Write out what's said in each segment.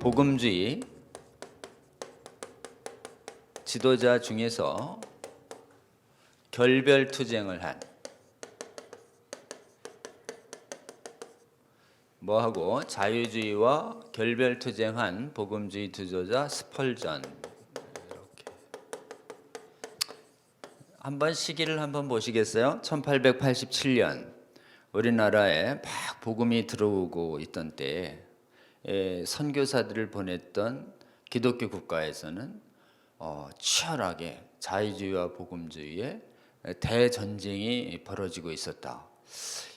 복음주의 지도자 중에서 결별투쟁을 한 뭐하고 자유주의와 결별투쟁한 복음주의 지도자 스펄전. 이렇게 한번 시기를 한번 보시겠어요? 1887년 우리나라에 막 복음이 들어오고 있던 때에 선교사들을 보냈던 기독교 국가에서는 치열하게 자유주의와 복음주의의 대전쟁이 벌어지고 있었다.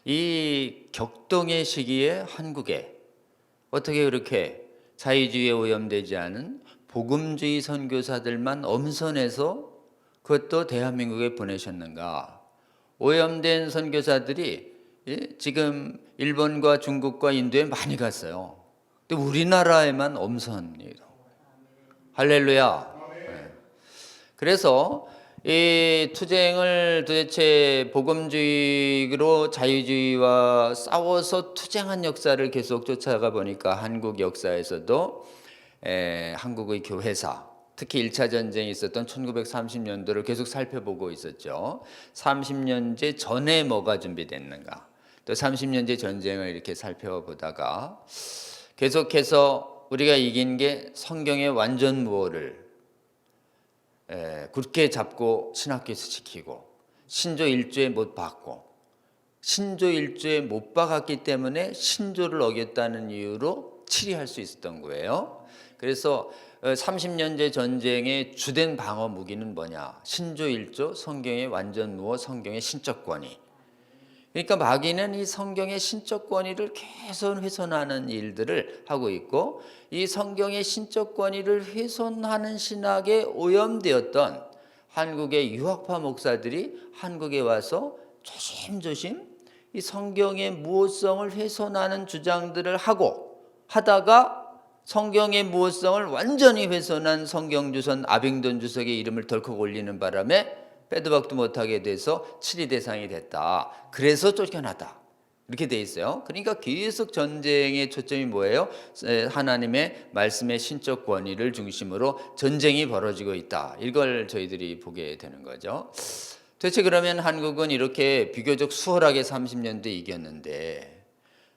이 격동의 시기에 한국에 어떻게 그렇게 자유주의에 오염되지 않은 복음주의 선교사들만 엄선해서 그것도 대한민국에 보내셨는가? 오염된 선교사들이 지금 일본과 중국과 인도에 많이 갔어요. 근데 우리나라에만 엄선이에요. 할렐루야. 그래서 이 투쟁을 도대체 복음주의로 자유주의와 싸워서 투쟁한 역사를 계속 쫓아가 보니까 한국 역사에서도 한국의 교회사, 특히 1차 전쟁이 있었던 1930년도를 계속 살펴보고 있었죠. 30년째 전에 뭐가 준비됐는가, 또 30년째 전쟁을 이렇게 살펴보다가 계속해서 우리가 이긴 게 성경의 완전무효를 굳게 잡고 신학교에서 지키고 신조 1조에 못 박고, 신조 1조에 못 박았기 때문에 신조를 어겼다는 이유로 치리할 수 있었던 거예요. 그래서 30년제 전쟁의 주된 방어 무기는 뭐냐? 신조 1조, 성경의 완전무효, 성경의 신적 권위. 그러니까 마귀는 이 성경의 신적 권위를 계속 훼손하는 일들을 하고 있고, 이 성경의 신적 권위를 훼손하는 신학에 오염되었던 한국의 유학파 목사들이 한국에 와서 조심조심 이 성경의 무효성을 훼손하는 주장들을 하다가 성경의 무효성을 완전히 훼손한 성경주선 아빙돈 주석의 이름을 덜컥 올리는 바람에 빼도 박도 못하게 돼서 치리 대상이 됐다. 그래서 쫓겨났다. 이렇게 돼 있어요. 그러니까 계속 전쟁의 초점이 뭐예요? 하나님의 말씀의 신적 권위를 중심으로 전쟁이 벌어지고 있다. 이걸 저희들이 보게 되는 거죠. 도대체 그러면 한국은 이렇게 비교적 수월하게 30년대 이겼는데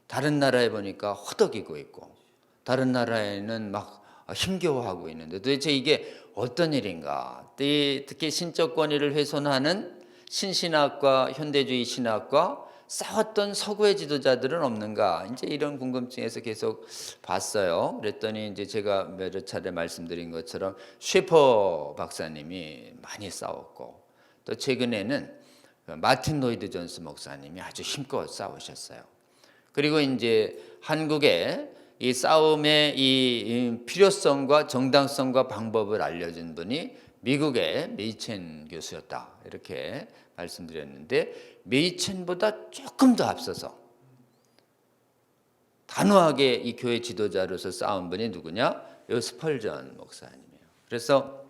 다른 나라에 보니까 허덕이고 있고 다른 나라에는 막 힘겨워하고 있는데 도대체 이게 어떤 일인가? 특히 신적 권위를 훼손하는 신신학과 현대주의 신학과 싸웠던 서구의 지도자들은 없는가? 이제 이런 궁금증에서 계속 봤어요. 그랬더니 이제 제가 몇 차례 말씀드린 것처럼 쉐퍼 박사님이 많이 싸웠고, 또 최근에는 마틴 로이드 존스 목사님이 아주 힘껏 싸우셨어요. 그리고 이제 한국의 이 싸움의 이 필요성과 정당성과 방법을 알려준 분이 미국의 메이첸 교수였다. 이렇게 말씀드렸는데, 메이첸보다 조금 더 앞서서 단호하게 이 교회 지도자로서 싸운 분이 누구냐? 이 스펄전 목사님이에요. 그래서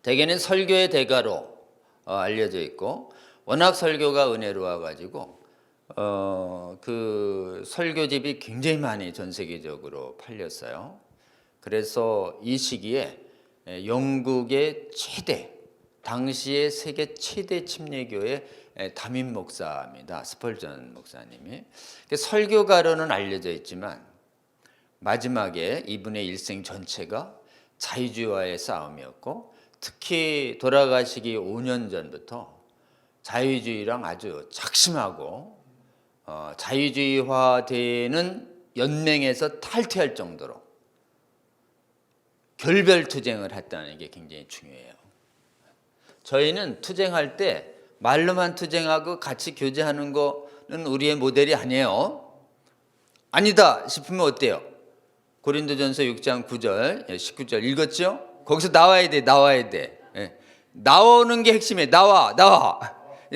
대개는 설교의 대가로 알려져 있고, 워낙 설교가 은혜로워가지고 그 설교집이 굉장히 많이 전 세계적으로 팔렸어요. 그래서 이 시기에 영국의 당시의 세계 최대 침례교회 담임 목사입니다. 스펄전 목사님이. 설교가로는 알려져 있지만 마지막에 이분의 일생 전체가 자유주의와의 싸움이었고, 특히 돌아가시기 5년 전부터 자유주의랑 아주 작심하고 자유주의화되는 연맹에서 탈퇴할 정도로 결별투쟁을 했다는 게 굉장히 중요해요. 저희는 투쟁할 때 말로만 투쟁하고 같이 교제하는 거는 우리의 모델이 아니에요. 아니다 싶으면 어때요? 고린도전서 6장 9절, 19절 읽었죠? 거기서 나와야 돼. 나오는 게 핵심이에요. 나와.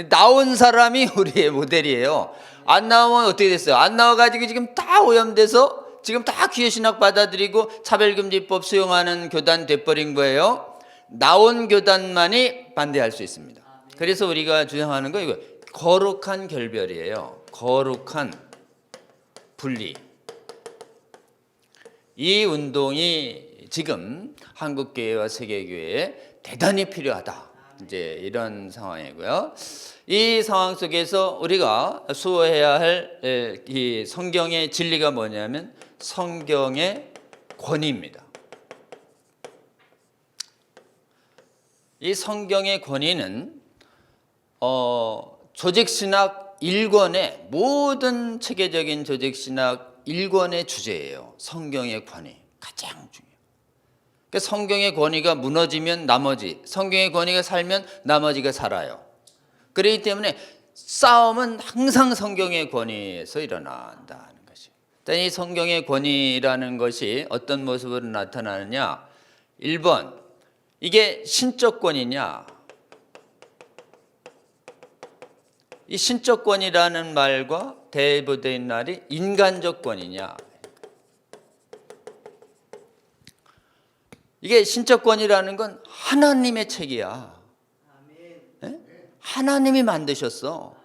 나온 사람이 우리의 모델이에요. 안 나오면 어떻게 됐어요? 안 나와가지고 지금 다 오염돼서 지금 다 기회신학 받아들이고 차별금지법 수용하는 교단 돼버린 거예요. 나온 교단만이 반대할 수 있습니다. 그래서 우리가 주장하는 거 이거 거룩한 결별이에요. 거룩한 분리. 이 운동이 지금 한국교회와 세계교회에 대단히 필요하다. 이제 이런 상황이고요. 이 상황 속에서 우리가 수호해야 할 이 성경의 진리가 뭐냐면 성경의 권위입니다. 이 성경의 권위는 조직신학 1권의 모든 체계적인 조직신학 1권의 주제예요. 성경의 권위 가장 중요해요. 그러니까 성경의 권위가 무너지면 나머지, 성경의 권위가 살면 나머지가 살아요. 그렇기 때문에 싸움은 항상 성경의 권위에서 일어난다는 것이에요. 이 성경의 권위라는 것이 어떤 모습으로 나타나느냐? 1번, 이게 신적 권위냐? 이 신적 권위라는 말과 대부된 말이 인간적 권위냐? 이게 신적 권위라는 건 하나님의 책이야. 네? 하나님이 만드셨어.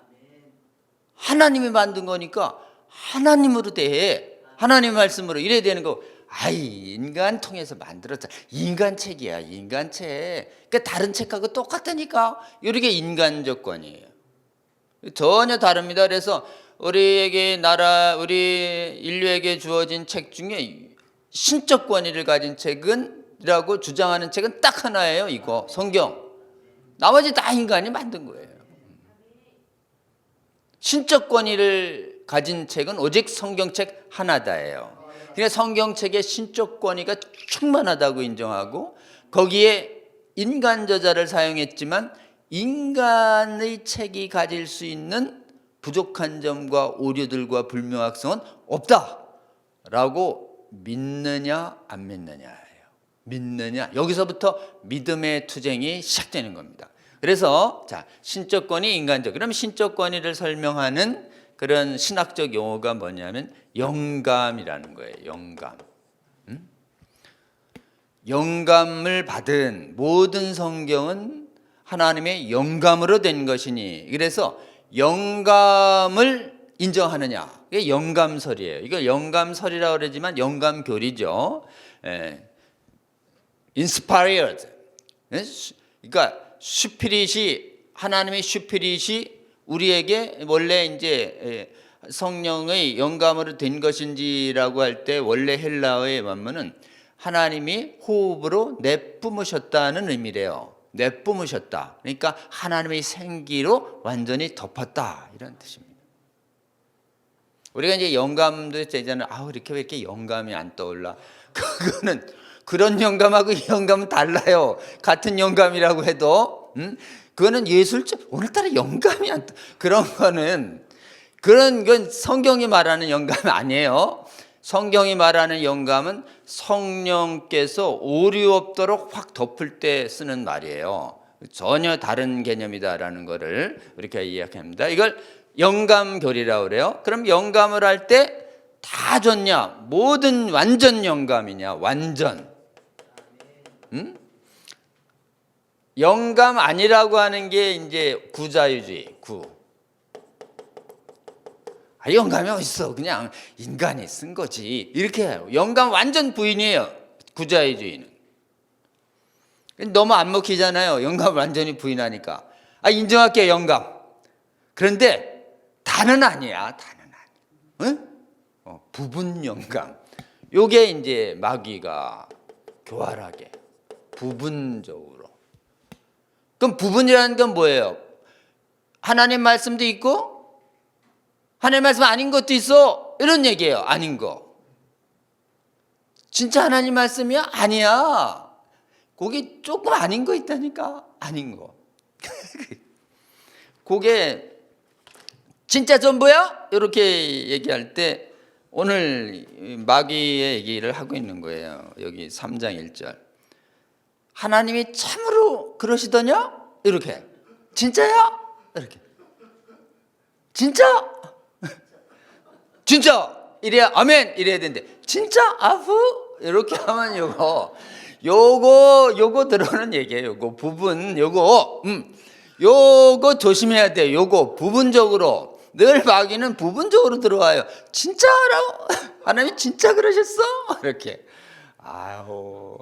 하나님이 만든 거니까 하나님으로 대해. 하나님 말씀으로 이래야 되는 거. 아이, 인간 통해서 만들었다. 인간 책이야, 인간 책. 그러니까 다른 책하고 똑같다니까. 이게 인간적 권위예요. 전혀 다릅니다. 그래서 우리 인류에게 주어진 책 중에 신적 권위를 가진 책은이라고 주장하는 책은 딱 하나예요. 이거 성경. 나머지 다 인간이 만든 거예요. 신적 권위를 가진 책은 오직 성경책 하나다예요. 그러니까 성경책의 신적 권위가 충만하다고 인정하고 거기에 인간 저자를 사용했지만 인간의 책이 가질 수 있는 부족한 점과 오류들과 불명확성은 없다라고 믿느냐 안 믿느냐예요. 믿느냐, 여기서부터 믿음의 투쟁이 시작되는 겁니다. 그래서 자, 신적 권위, 인간적. 그럼 신적 권위를 설명하는 그런 신학적 용어가 뭐냐면 영감이라는 거예요. 영감. 영감을 받은 모든 성경은 하나님의 영감으로 된 것이니, 그래서 영감을 인정하느냐, 이게 영감설이에요. 이걸 영감설이라고 그러지만 영감교리죠. inspired. 그러니까 슈피릿이, 하나님의 슈피릿이 우리에게 원래 이제 성령의 영감으로 된 것인지라고 할 때 원래 헬라어에 보면은 하나님이 호흡으로 내뿜으셨다는 의미래요. 내뿜으셨다. 그러니까 하나님의 생기로 완전히 덮었다, 이런 뜻입니다. 우리가 이제 영감도 있잖아요. 이렇게 왜 이렇게 영감이 안 떠올라? 그거는 그런 영감하고 이 영감은 달라요. 같은 영감이라고 해도 그거는 예술적, 오늘따라 영감이 안 떠. 그런 건 성경이 말하는 영감이 아니에요. 성경이 말하는 영감은 성령께서 오류 없도록 확 덮을 때 쓰는 말이에요. 전혀 다른 개념이다라는 것을 이렇게 이야기합니다. 이걸 영감교리라고 그래요. 그럼 영감을 할 때 다 줬냐? 모든 완전 영감이냐? 완전. 영감 아니라고 하는 게 이제 구자유주의, 영감이 어딨어? 그냥 인간이 쓴 거지. 이렇게 해요. 영감 완전 부인이에요. 구자유주의는. 너무 안 먹히잖아요. 영감 완전히 부인하니까. 인정할게요, 영감. 그런데 다는 아니야. 다는 아니야. 응? 부분 영감. 요게 이제 마귀가 교활하게 부분적으로. 그럼 부분이라는 건 뭐예요? 하나님 말씀도 있고 하나님 말씀 아닌 것도 있어, 이런 얘기예요. 아닌 거. 진짜 하나님 말씀이야? 아니야. 거기 조금 아닌 거 있다니까. 아닌 거. 그게 진짜 전부야? 이렇게 얘기할 때 오늘 마귀의 얘기를 하고 있는 거예요. 여기 3장 1절. 하나님이 참으로 그러시더냐? 이렇게. 진짜야? 이렇게. 진짜? 진짜? 이래야 아멘 이래야 되는데 진짜? 아후? 이렇게 하면 요거 들어오는 얘기예요. 요거 부분, 요거 조심해야 돼요. 요거 부분적으로 늘 마귀는 부분적으로 들어와요. 진짜라고? 하나님 진짜 그러셨어? 이렇게. 아유.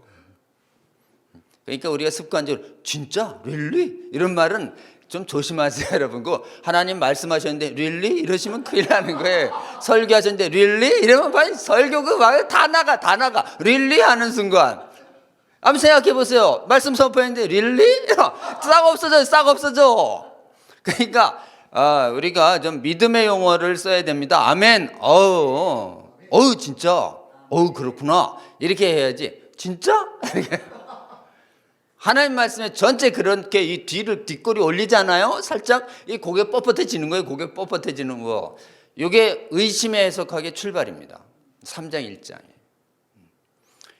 그러니까 우리가 습관적으로 진짜? really? 이런 말은 좀 조심하세요, 여러분. 그 하나님 말씀하셨는데 really? 이러시면 큰일 나는 거예요. 설교하셨는데 really? 이러면 빨리 설교 그 말 다 나가. really? 하는 순간. 한번 생각해 보세요. 말씀 선포했는데 really? 싹 없어져. 그러니까 우리가 좀 믿음의 용어를 써야 됩니다. 아멘. 진짜. 그렇구나. 이렇게 해야지. 진짜? 하나님 말씀에 전체 그렇게 이 뒷골이 올리잖아요. 살짝 이 고개 뻣뻣해지는 거예요. 고개 뻣뻣해지는 거. 이게 의심의 해석학의 출발입니다. 3장 1장에.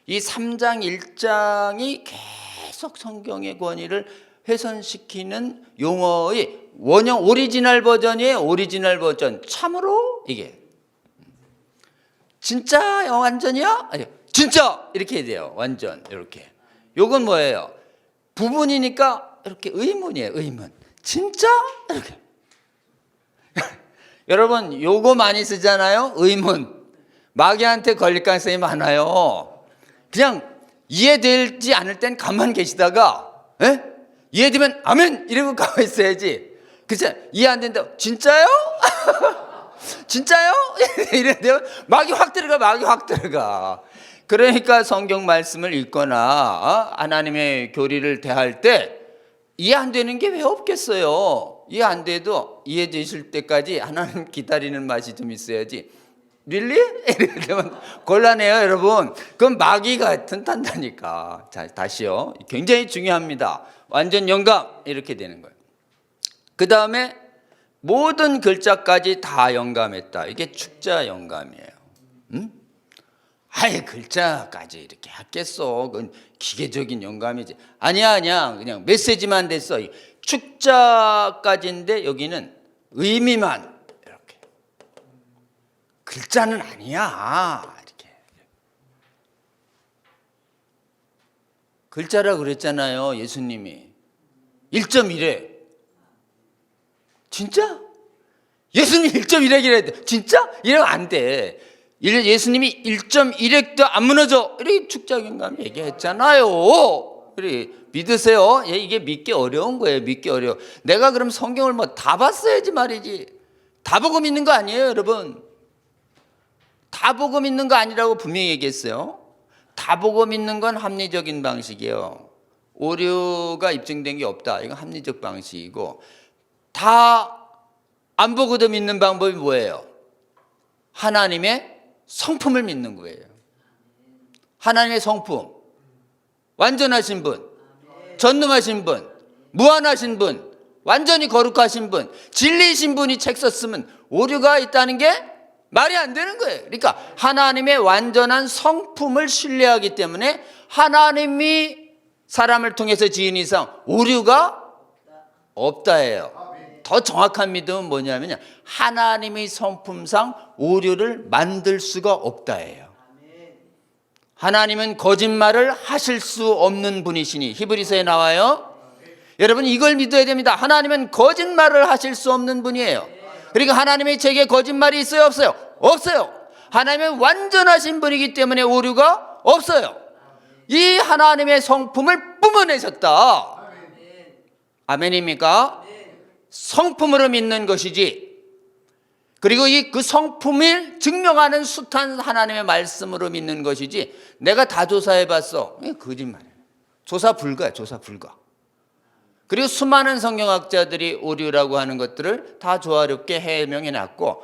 이 3장 1장이 계속 성경의 권위를 훼손시키는 용어의 원형 오리지널 버전이에요. 오리지널 버전. 참으로 이게 진짜 완전이야? 아니, 진짜 이렇게 해야 돼요. 완전 이렇게. 요건 뭐예요? 부분이니까 이렇게 의문이에요. 의문. 진짜? 이렇게. 여러분 요거 많이 쓰잖아요. 의문. 마귀한테 걸릴 가능성이 많아요. 그냥 이해되지 않을 땐 가만 계시다가 이해되면 아멘 이러고 가만히 있어야지. 그치? 이해 안 된다. 진짜요? 진짜요? 이래야 마귀 확 들어가. 그러니까 성경 말씀을 읽거나 하나님의 교리를 대할 때 이해 안 되는 게 왜 없겠어요. 이해 안 돼도 이해 되실 때까지 하나님 기다리는 맛이 좀 있어야지. really? 이렇게 되면 곤란해요, 여러분. 그건 마귀 같은 탄다니까. 자, 다시요. 굉장히 중요합니다. 완전 영감 이렇게 되는 거예요. 그 다음에 모든 글자까지 다 영감했다. 이게 축자 영감이에요. 아예 글자까지 이렇게 하겠어. 그건 기계적인 영감이지. 아니야. 그냥 메시지만 됐어. 축자까지인데 여기는 의미만 이렇게. 글자는 아니야. 이렇게. 글자라 그랬잖아요. 예수님이 1.1회. 진짜? 예수님이 1.1획이래. 진짜? 이러면 안 돼. 예수님이 1.1획도 안 무너져. 이렇게 축자경감 얘기했잖아요. 그래 믿으세요. 이게 믿기 어려운 거예요. 믿기 어려워. 내가 그럼 성경을 뭐 다 봤어야지 말이지. 다 보고 믿는 거 아니에요, 여러분. 다 보고 믿는 거 아니라고 분명히 얘기했어요. 다 보고 믿는 건 합리적인 방식이에요. 오류가 입증된 게 없다. 이건 합리적 방식이고, 다 안 보고도 믿는 방법이 뭐예요? 하나님의 성품을 믿는 거예요. 하나님의 성품. 완전하신 분, 전능하신 분, 무한하신 분, 완전히 거룩하신 분, 진리이신 분이 책 썼으면 오류가 있다는 게 말이 안 되는 거예요. 그러니까 하나님의 완전한 성품을 신뢰하기 때문에 하나님이 사람을 통해서 지은 이상 오류가 없다예요. 더 정확한 믿음은 뭐냐면 하나님의 성품상 오류를 만들 수가 없다예요. 하나님은 거짓말을 하실 수 없는 분이시니 히브리서에 나와요. 여러분 이걸 믿어야 됩니다. 하나님은 거짓말을 하실 수 없는 분이에요. 그러니까 하나님의 책에 거짓말이 있어요? 없어요? 없어요. 하나님은 완전하신 분이기 때문에 오류가 없어요. 이 하나님의 성품을 뿜어내셨다. 아멘입니까? 성품으로 믿는 것이지. 그리고 그 성품을 증명하는 숱한 하나님의 말씀으로 믿는 것이지 내가 다 조사해봤어. 거짓말이에요. 조사 불가야. 조사 불가. 그리고 수많은 성경학자들이 오류라고 하는 것들을 다 조화롭게 해명해놨고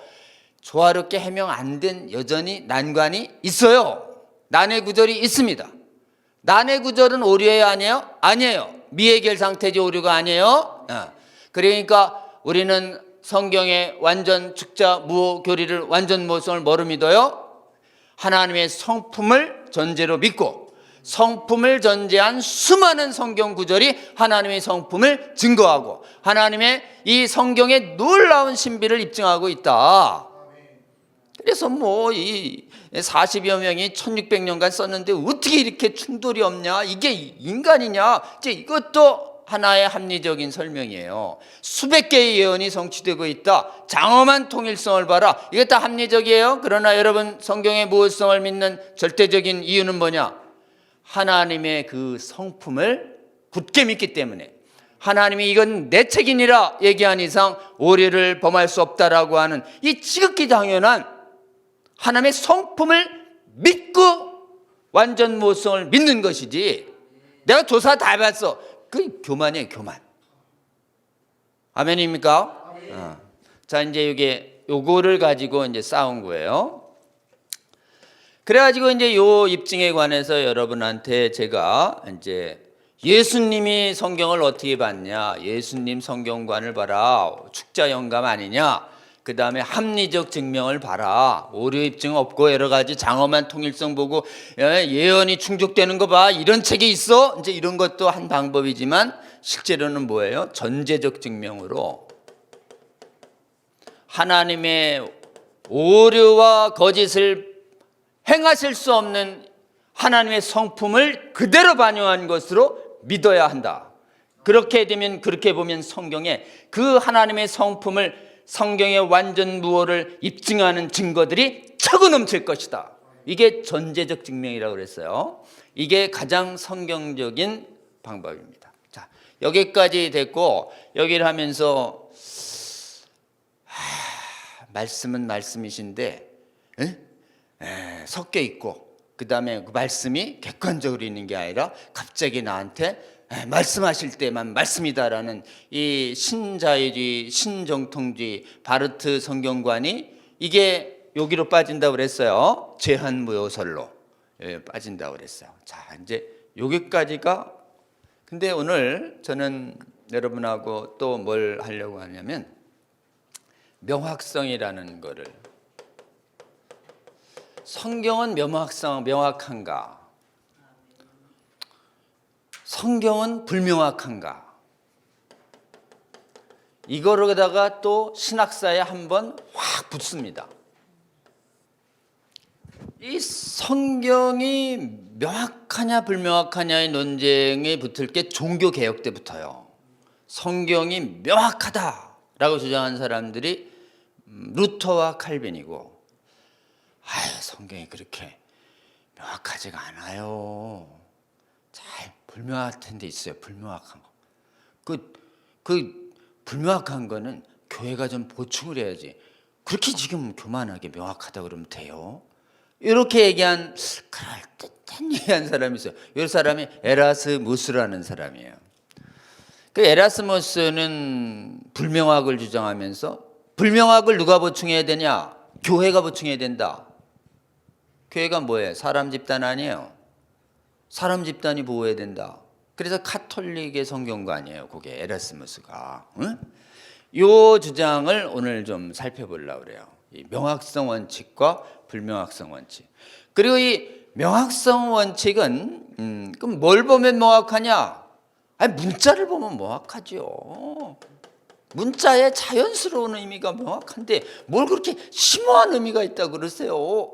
조화롭게 해명 안 된 여전히 난관이 있어요. 난해 구절이 있습니다. 난해 구절은 오류예요? 아니에요? 아니에요. 미해결 상태지 오류가 아니에요. 그러니까 우리는 성경의 완전 축자 무호 교리를 완전 모성을 뭐로 믿어요? 하나님의 성품을 전제로 믿고 성품을 전제한 수많은 성경 구절이 하나님의 성품을 증거하고 하나님의 이 성경의 놀라운 신비를 입증하고 있다. 그래서 이 40여 명이 1600년간 썼는데 어떻게 이렇게 충돌이 없냐? 이게 인간이냐? 이제 이것도 하나의 합리적인 설명이에요. 수백 개의 예언이 성취되고 있다. 장엄한 통일성을 봐라. 이게 다 합리적이에요. 그러나 여러분, 성경의 무호성을 믿는 절대적인 이유는 뭐냐? 하나님의 그 성품을 굳게 믿기 때문에, 하나님이 이건 내 책임이라 얘기한 이상 오류를 범할 수 없다라고 하는 이 지극히 당연한 하나님의 성품을 믿고 완전 무호성을 믿는 것이지, 내가 조사 다 해봤어, 그 교만이에요, 교만. 아멘입니까? 자, 이제 요거를 가지고 이제 싸운 거예요. 그래가지고 이제 요 입증에 관해서 여러분한테 제가 이제 예수님이 성경을 어떻게 봤냐, 예수님 성경관을 봐라, 축자 영감 아니냐, 그 다음에 합리적 증명을 봐라, 오류 입증 없고 여러 가지 장엄한 통일성 보고 예언이 충족되는 거 봐, 이런 책이 있어. 이제 이런 것도 한 방법이지만 실제로는 뭐예요? 전제적 증명으로 하나님의 오류와 거짓을 행하실 수 없는 하나님의 성품을 그대로 반영한 것으로 믿어야 한다. 그렇게 되면, 그렇게 보면 성경에 그 하나님의 성품을, 성경의 완전 무호를 입증하는 증거들이 차고 넘칠 것이다. 이게 전제적 증명이라고 그랬어요. 이게 가장 성경적인 방법입니다. 자, 여기까지 됐고, 여기를 하면서 말씀은 말씀이신데 섞여 있고, 그 다음에 그 말씀이 객관적으로 있는 게 아니라 갑자기 나한테 말씀하실 때만 말씀이다라는 이 신자유주의, 신정통주의, 바르트 성경관이 이게 여기로 빠진다고 그랬어요. 제한무효설로 빠진다고 그랬어요. 자, 이제 여기까지가, 근데 오늘 저는 여러분하고 또 뭘 하려고 하냐면 명확성이라는 거를, 성경은 명확한가? 성경은 불명확한가? 이거로다가 또 신학사에 한번 확 붙습니다. 이 성경이 명확하냐 불명확하냐의 논쟁에 붙을 게 종교개혁 때부터요. 성경이 명확하다라고 주장한 사람들이 루터와 칼빈이고, 성경이 그렇게 명확하지가 않아요. 잘 불명확한 데 있어요. 불명확한 거. 그 불명확한 거는 교회가 좀 보충을 해야지. 그렇게 지금 교만하게 명확하다 그러면 돼요? 이렇게 얘기한 그럴듯한 얘기한 사람이 있어요. 이 사람이 에라스무스라는 사람이에요. 그 에라스무스는 불명확을 주장하면서, 불명확을 누가 보충해야 되냐? 교회가 보충해야 된다. 교회가 뭐예요? 사람 집단 아니에요. 사람 집단이 보호해야 된다. 그래서 카톨릭의 성경관이에요. 그게 에라스무스가. 응? 이 주장을 오늘 좀 살펴보려고 그래요. 이 명확성 원칙과 불명확성 원칙. 그리고 이 명확성 원칙은 그럼 뭘 보면 명확하냐? 문자를 보면 명확하죠. 문자의 자연스러운 의미가 명확한데 뭘 그렇게 심오한 의미가 있다고 그러세요?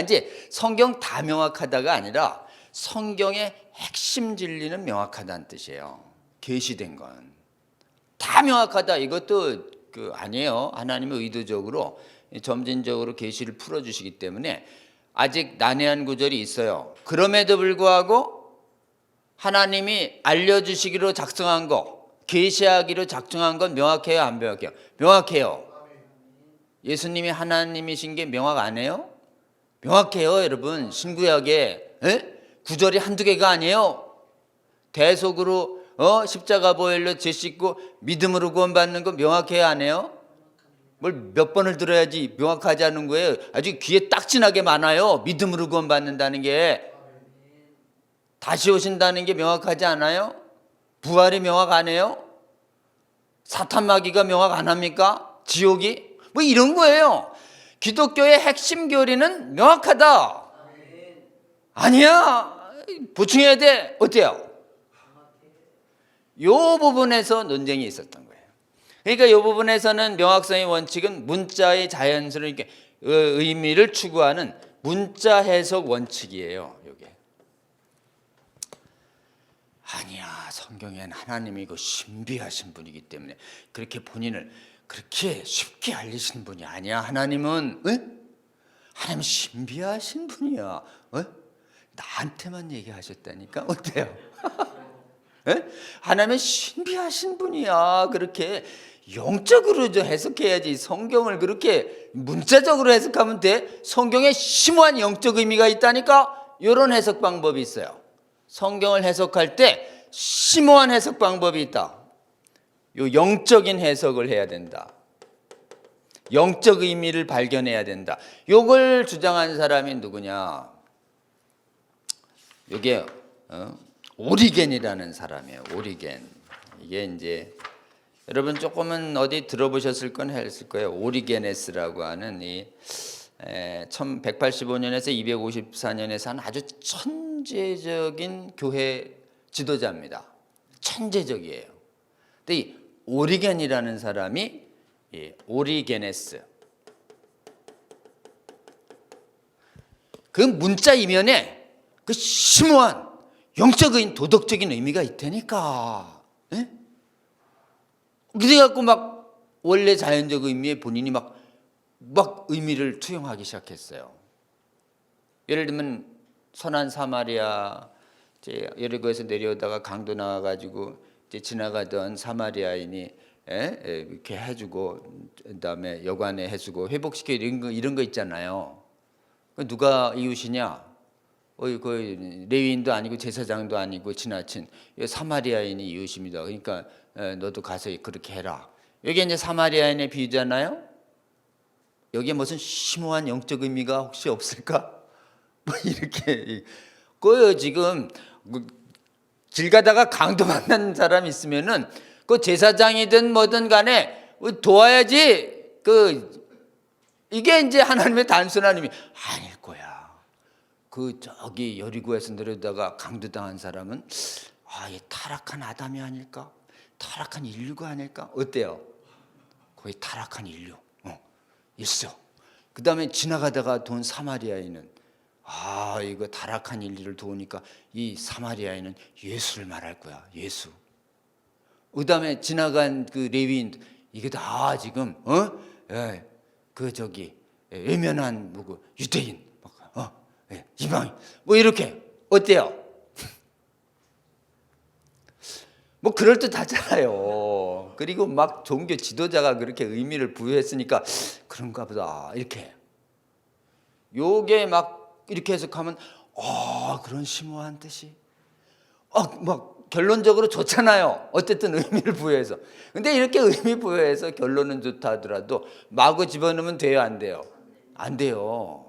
이제 성경 다 명확하다가 아니라 성경의 핵심 진리는 명확하다는 뜻이에요. 계시된 건 다 명확하다, 이것도 아니에요. 하나님은 의도적으로 점진적으로 계시를 풀어주시기 때문에 아직 난해한 구절이 있어요. 그럼에도 불구하고 하나님이 알려주시기로 작성한 거, 계시하기로 작정한 건 명확해요, 안 명확해요? 명확해요. 예수님이 하나님이신 게 명확 안 해요? 명확해요, 여러분. 신구약에 구절이 한두 개가 아니에요. 대속으로 십자가 보혈로 죄 씻고 믿음으로 구원받는 거 명확해요, 안 해요? 뭘 몇 번을 들어야지 명확하지 않은 거예요. 아주 귀에 딱지나게 많아요. 믿음으로 구원받는다는 게. 다시 오신다는 게 명확하지 않아요? 부활이 명확 안 해요? 사탄 마귀가 명확 안 합니까? 지옥이? 뭐 이런 거예요. 기독교의 핵심 교리는 명확하다. 아니야, 보충해야 돼. 어때요? 이 부분에서 논쟁이 있었던 거예요. 그러니까 이 부분에서는 명확성의 원칙은 문자의 자연스러운 의미를 추구하는 문자 해석 원칙이에요. 이게. 아니야, 성경엔 하나님이 그 신비하신 분이기 때문에 그렇게 본인을 그렇게 쉽게 알리시는 분이 아니야. 하나님은 하나님 신비하신 분이야. 나한테만 얘기하셨다니까. 어때요? 하나님은 신비하신 분이야. 그렇게 영적으로 좀 해석해야지. 성경을 그렇게 문자적으로 해석하면 돼. 성경에 심오한 영적 의미가 있다니까. 이런 해석 방법이 있어요. 성경을 해석할 때 심오한 해석 방법이 있다. 요 영적인 해석을 해야 된다. 영적 의미를 발견해야 된다. 요걸 주장한 사람이 누구냐? 이게 오리겐이라는 사람이에요. 오리겐. 이게 이제 여러분 조금은 어디 들어보셨을 건 했을 거예요. 오리게네스라고 하는 이 1185년에서 254년에 산 아주 천재적인 교회 지도자입니다. 천재적이에요. 근데 이 오리겐이라는 사람이 오리게네스 그 문자 이면에 그 심오한 영적인 도덕적인 의미가 있다니까. 그래갖고 막 원래 자연적 의미에 본인이 막 의미를 투영하기 시작했어요. 예를 들면 선한 사마리아 이제 여리고에서 내려오다가 강도 나와가지고 이제 지나가던 사마리아인이 이렇게 해주고 그다음에 여관에 해주고 회복시켜 이런 거 있잖아요. 누가 이웃이냐? 그 레위인도 아니고 제사장도 아니고 지나친 사마리아인이 이웃입니다. 그러니까 너도 가서 그렇게 해라. 여기 이제 사마리아인의 비유잖아요. 여기에 무슨 심오한 영적 의미가 혹시 없을까? 뭐 이렇게 지금 길 가다가 강도 만난 사람 있으면은 그 제사장이든 뭐든 간에 도와야지. 이게 이제 하나님의 단순한 의미 아닐 거야. 저기 여리고에서 내려다가 강도당한 사람은 이 타락한 아담이 아닐까? 타락한 인류가 아닐까? 어때요? 거의 타락한 인류 있어. 그 다음에 지나가다가 돈 사마리아인은 이거 타락한 인류를 도우니까 이 사마리아인은 예수를 말할 거야. 예수. 그 다음에 지나간 그 레위인 이게 다 지금 외면한 누구 유대인 이방인 뭐 이렇게 어때요? 뭐 그럴듯하잖아요. 그리고 막 종교 지도자가 그렇게 의미를 부여했으니까 그런가 보다 이렇게 요게 막 이렇게 해석하면 그런 심오한 뜻이 막 결론적으로 좋잖아요. 어쨌든 의미를 부여해서. 근데 이렇게 의미 부여해서 결론은 좋다 하더라도 마구 집어넣으면 돼요, 안 돼요? 안 돼요.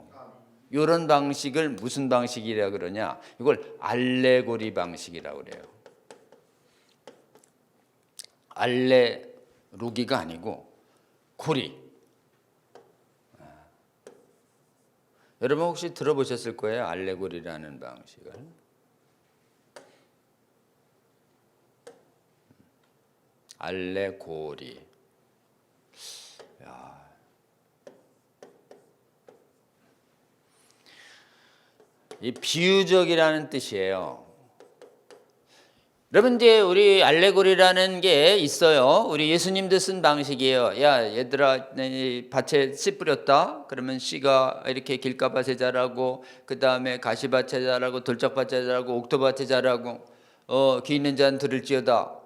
이런 방식을 무슨 방식이라 그러냐? 이걸 알레고리 방식이라고 그래요. 알레로기가 아니고 고리. 여러분 혹시 들어보셨을 거예요, 알레고리라는 방식을. 알레고리. 이 비유적이라는 뜻이에요. 여러분 이제 우리 알레고리라는 게 있어요. 우리 예수님도 쓴 방식이에요. 야 얘들아, 밭에 씨 뿌렸다. 그러면 씨가 이렇게 길가밭에 자라고, 그 다음에 가시밭에 자라고, 돌짝밭에 자라고, 옥토밭에 자라고, 귀 있는 자는 들을지어다.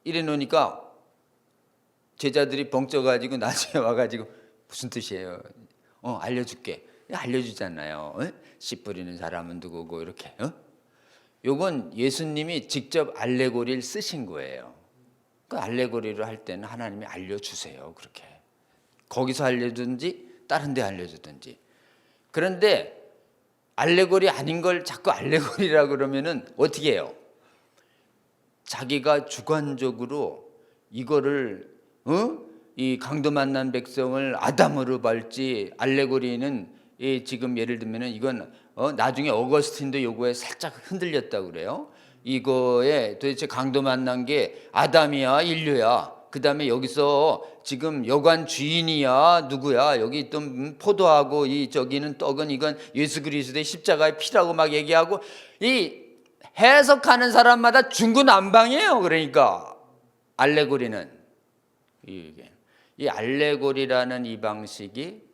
이래 놓으니까 제자들이 벙쪄가지고 나중에 와가지고 무슨 뜻이에요? 알려줄게. 알려주잖아요. 씨 뿌리는 사람은 누구고 이렇게. 요건 예수님이 직접 알레고리를 쓰신 거예요. 그 알레고리를 할 때는 하나님이 알려주세요. 그렇게 거기서 알려주든지 다른 데 알려주든지. 그런데 알레고리 아닌 걸 자꾸 알레고리라 그러면은 어떻게 해요? 자기가 주관적으로 이거를 이 강도 만난 백성을 아담으로 볼지, 알레고리는 지금 예를 들면은 이건 나중에 어거스틴도 요거에 살짝 흔들렸다고 그래요. 이거에 도대체 강도 만난 게 아담이야, 인류야. 그 다음에 여기서 지금 여관 주인이야, 누구야? 여기 있던 포도하고 이 저기는 떡은 이건 예수 그리스도의 십자가의 피라고 막 얘기하고 이 해석하는 사람마다 중구난방이에요. 그러니까 알레고리는 이 알레고리라는 이 방식이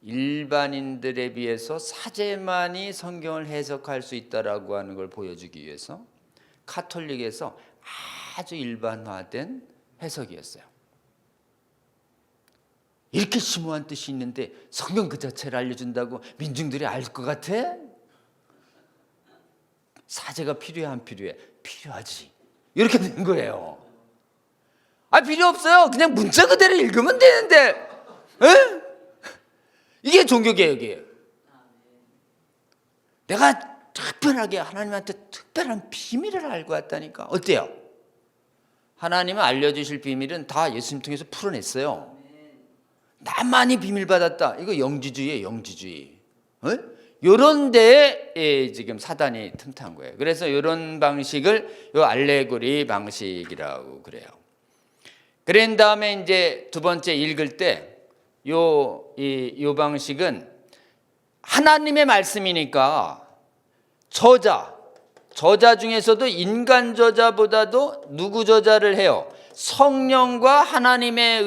일반인들에 비해서 사제만이 성경을 해석할 수 있다라고 하는 걸 보여주기 위해서 카톨릭에서 아주 일반화된 해석이었어요. 이렇게 심오한 뜻이 있는데 성경 그 자체를 알려준다고 민중들이 알 것 같아? 사제가 필요해 안 필요해? 필요하지. 이렇게 된 거예요. 필요 없어요. 그냥 문자 그대로 읽으면 되는데. 에? 이게 종교개혁이에요. 내가 특별하게 하나님한테 특별한 비밀을 알고 왔다니까. 어때요? 하나님은 알려주실 비밀은 다 예수님 통해서 풀어냈어요. 나만이 비밀 받았다. 이거 영지주의예요. 영지주의. 이런 데에 지금 사단이 틈탄 거예요. 그래서 이런 방식을 요 알레고리 방식이라고 그래요. 그런 다음에 이제 두 번째 읽을 때 요 방식은 하나님의 말씀이니까 저자 중에서도 인간 저자보다도 누구 저자를 해요? 성령과 하나님의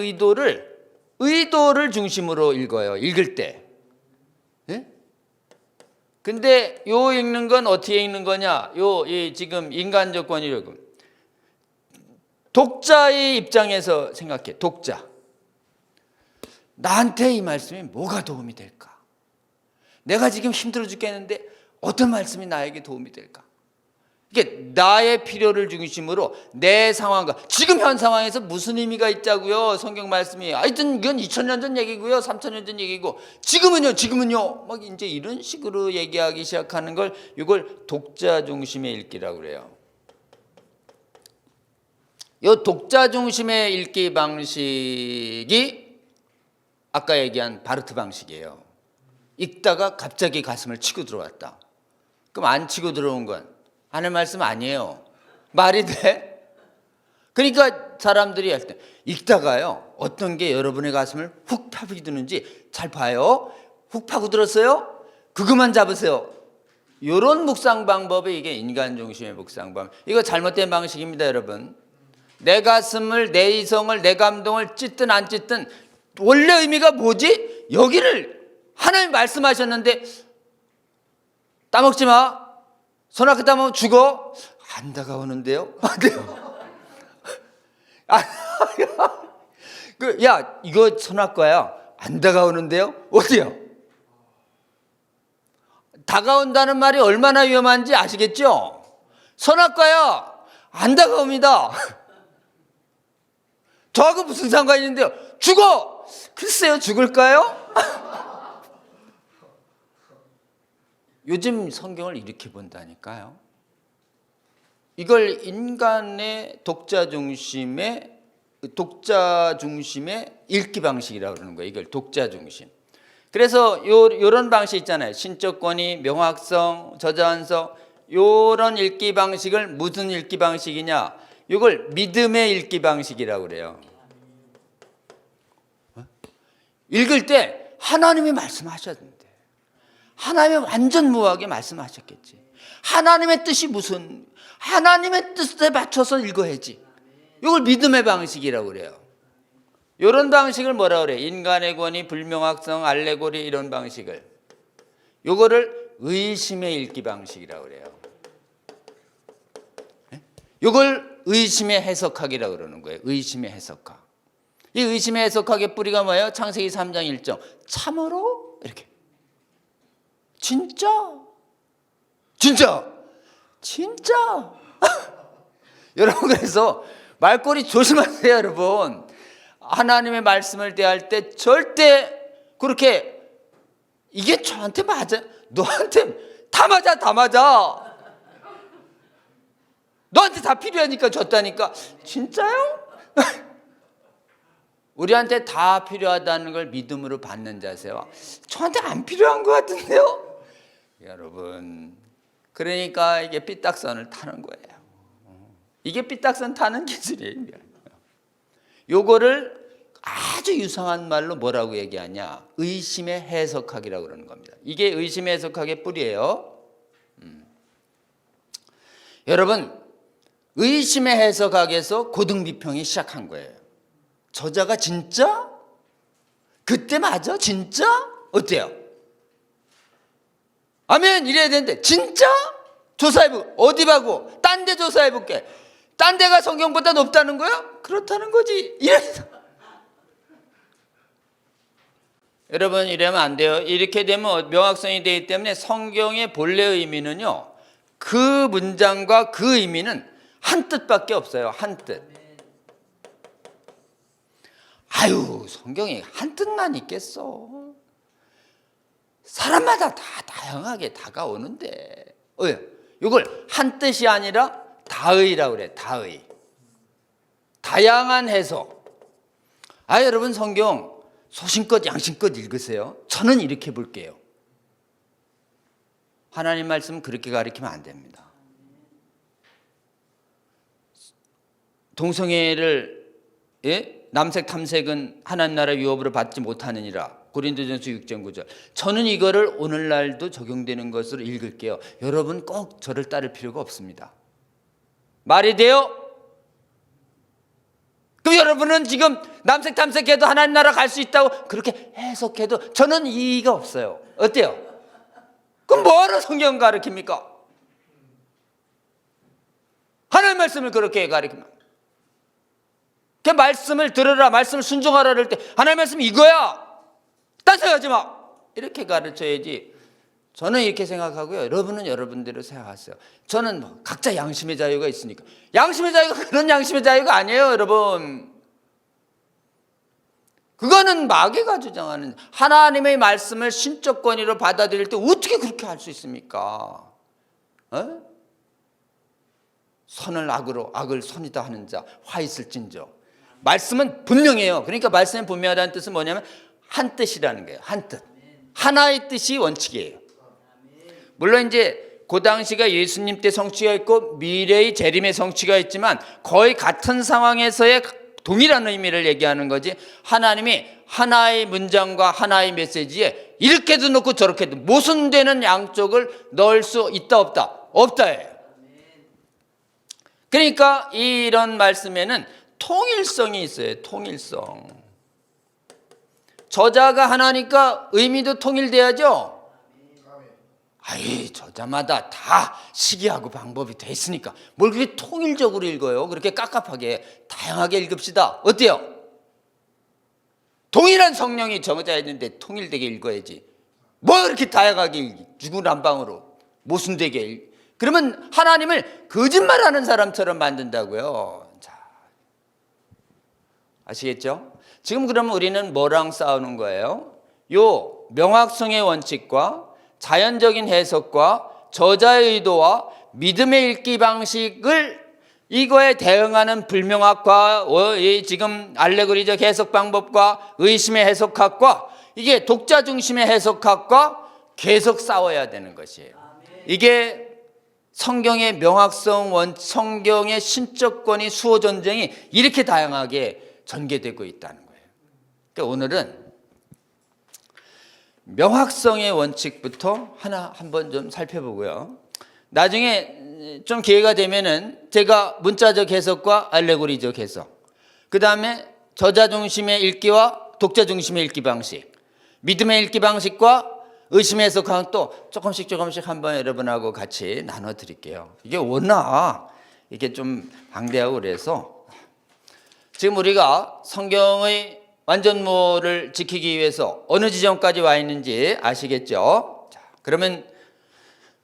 의도를 중심으로 읽어요. 읽을 때. 네? 근데 요 읽는 건 어떻게 읽는 거냐? 지금 인간적 권위력은 독자의 입장에서 생각해. 독자. 나한테 이 말씀이 뭐가 도움이 될까? 내가 지금 힘들어 죽겠는데 어떤 말씀이 나에게 도움이 될까? 이게 나의 필요를 중심으로 내 상황과 지금 현 상황에서 무슨 의미가 있자고요? 성경 말씀이 하여튼 이건 2000년 전 얘기고요, 3000년 전 얘기고 지금은요 막 이제 이런 식으로 얘기하기 시작하는 걸 이걸 독자 중심의 읽기라고 그래요. 이 독자 중심의 읽기 방식이 아까 얘기한 바르트 방식이에요. 읽다가 갑자기 가슴을 치고 들어왔다. 그럼 안 치고 들어온 건 하나님 말씀 아니에요. 말이 돼? 그러니까 사람들이 할 때 읽다가요 어떤 게 여러분의 가슴을 훅 파고드는지 잘 봐요. 훅 파고들었어요? 그것만 잡으세요. 이런 묵상 방법이 이게 인간 중심의 묵상 방법. 이거 잘못된 방식입니다, 여러분. 내 가슴을, 내 이성을, 내 감동을 찢든 안 찢든 원래 의미가 뭐지? 여기를 하나님 말씀하셨는데 따먹지 마. 손아귀 따먹으면 죽어. 안 다가오는데요? 야, 이거 손아귀야. 안 다가오는데요? 어디요? 다가온다는 말이 얼마나 위험한지 아시겠죠? 손아귀야. 안 다가옵니다. 저하고 무슨 상관이 있는데요? 죽어! 글쎄요, 죽을까요? 요즘 성경을 이렇게 본다니까요. 이걸 인간의 독자 중심의 읽기 방식이라고 그러는 거예요. 이걸 독자 중심. 그래서 요런 방식 있잖아요. 신적 권위, 명확성, 저자한성. 요런 읽기 방식을 무슨 읽기 방식이냐? 이걸 믿음의 읽기 방식이라고 그래요. 읽을 때 하나님이 말씀하셨는데 하나님이 완전 무하게 말씀하셨겠지. 하나님의 뜻이 무슨 하나님의 뜻에 맞춰서 읽어야지. 이걸 믿음의 방식이라고 그래요. 이런 방식을 뭐라 그래? 인간의 권위, 불명확성, 알레고리 이런 방식을 이거를 의심의 읽기 방식이라고 그래요. 이걸 의심의 해석학이라고 그러는 거예요. 의심의 해석학. 이 의심의 해석학의 뿌리가 뭐예요? 창세기 3장 1절. 참으로? 이렇게. 진짜? 여러분, 그래서 말꼬리 조심하세요, 여러분. 하나님의 말씀을 대할 때 절대 그렇게 이게 저한테 맞아? 너한테 다 맞아. 너한테 다 필요하니까 줬다니까. 진짜요? 우리한테 다 필요하다는 걸 믿음으로 받는 자세와 저한테 안 필요한 것 같은데요? 여러분, 그러니까 이게 삐딱선을 타는 거예요. 이게 삐딱선 타는 기술이에요. 요거를 아주 유사한 말로 뭐라고 얘기하냐? 의심의 해석학이라고 그러는 겁니다. 이게 의심의 해석학의 뿌리예요. 여러분, 의심의 해석학에서 고등비평이 시작한 거예요. 저자가 진짜? 그때 맞아? 진짜? 어때요? 아멘 이래야 되는데 진짜? 조사해보고 어디 봐고? 딴 데 조사해볼게. 딴 데가 성경보다 높다는 거야? 그렇다는 거지. 이래서 여러분 이러면 안 돼요. 이렇게 되면 명확성이 되기 때문에 성경의 본래 의미는요, 그 문장과 그 의미는 한 뜻밖에 없어요. 한 뜻. 아유, 성경이 한 뜻만 있겠어. 사람마다 다 다양하게 다가오는데 이걸 한 뜻이 아니라 다의라고 그래. 다의. 다양한 해석. 여러분 성경 소신껏 양심껏 읽으세요. 저는 이렇게 볼게요. 하나님 말씀 그렇게 가르치면 안 됩니다. 동성애를 남색 탐색은 하나님 나라 유업으로 받지 못하느니라. 고린도전서 6장 9절. 저는 이거를 오늘날도 적용되는 것으로 읽을게요. 여러분 꼭 저를 따를 필요가 없습니다. 말이 돼요? 그럼 여러분은 지금 남색 탐색해도 하나님 나라 갈 수 있다고 그렇게 해석해도 저는 이의가 없어요. 어때요? 그럼 뭐하러 성경 가르칩니까? 하나님 말씀을 그렇게 가르치면 그 말씀을 들으라, 말씀을 순종하라 그럴 때 하나님 말씀 이거야, 딴 생각하지 마, 이렇게 가르쳐야지. 저는 이렇게 생각하고요. 여러분은 여러분대로 생각하세요. 저는 뭐 각자 양심의 자유가 있으니까. 양심의 자유가 그런 양심의 자유가 아니에요, 여러분. 그거는 마귀가 주장하는, 하나님의 말씀을 신적 권위로 받아들일 때 어떻게 그렇게 할 수 있습니까? 선을 악으로, 악을 선이다 하는 자 화 있을진저. 말씀은 분명해요. 그러니까 말씀이 분명하다는 뜻은 뭐냐면 한 뜻이라는 거예요. 한 뜻. 하나의 뜻이 원칙이에요. 물론 이제 그 당시가 예수님 때 성취가 있고 미래의 재림의 성취가 있지만 거의 같은 상황에서의 동일한 의미를 얘기하는 거지, 하나님이 하나의 문장과 하나의 메시지에 이렇게도 넣고 저렇게도 모순되는 양쪽을 넣을 수 있다 없다? 없다예요. 그러니까 이런 말씀에는 통일성이 있어요. 통일성. 저자가 하나니까 의미도 통일돼야죠. 저자마다 다 시기하고 방법이 돼 있으니까 뭘 그렇게 통일적으로 읽어요? 그렇게 깝깝하게 다양하게 읽읍시다. 어때요? 동일한 성령이 정해져 있는데 통일되게 읽어야지. 뭐 그렇게 다양하게 중구난방으로 모순되게 그러면 하나님을 거짓말하는 사람처럼 만든다고요. 자, 아시겠죠? 지금 그러면 우리는 뭐랑 싸우는 거예요? 요 명확성의 원칙과 자연적인 해석과 저자의 의도와 믿음의 읽기 방식을 이거에 대응하는 불명확과 지금 알레고리적 해석 방법과 의심의 해석학과 이게 독자 중심의 해석학과 계속 싸워야 되는 것이에요. 이게 성경의 명확성, 성경의 신적 권위 수호 전쟁이 이렇게 다양하게 전개되고 있다는 거예요. 그러니까 오늘은 명확성의 원칙부터 하나 한번 좀 살펴보고요. 나중에 좀 기회가 되면은 제가 문자적 해석과 알레고리적 해석, 그 다음에 저자 중심의 읽기와 독자 중심의 읽기 방식, 믿음의 읽기 방식과 의심의 해석하고 또 조금씩 한번 여러분하고 같이 나눠 드릴게요. 이게 워낙 이게 좀 방대하고 그래서 지금 우리가 성경의 완전무를 지키기 위해서 어느 지점까지 와 있는지 아시겠죠? 자, 그러면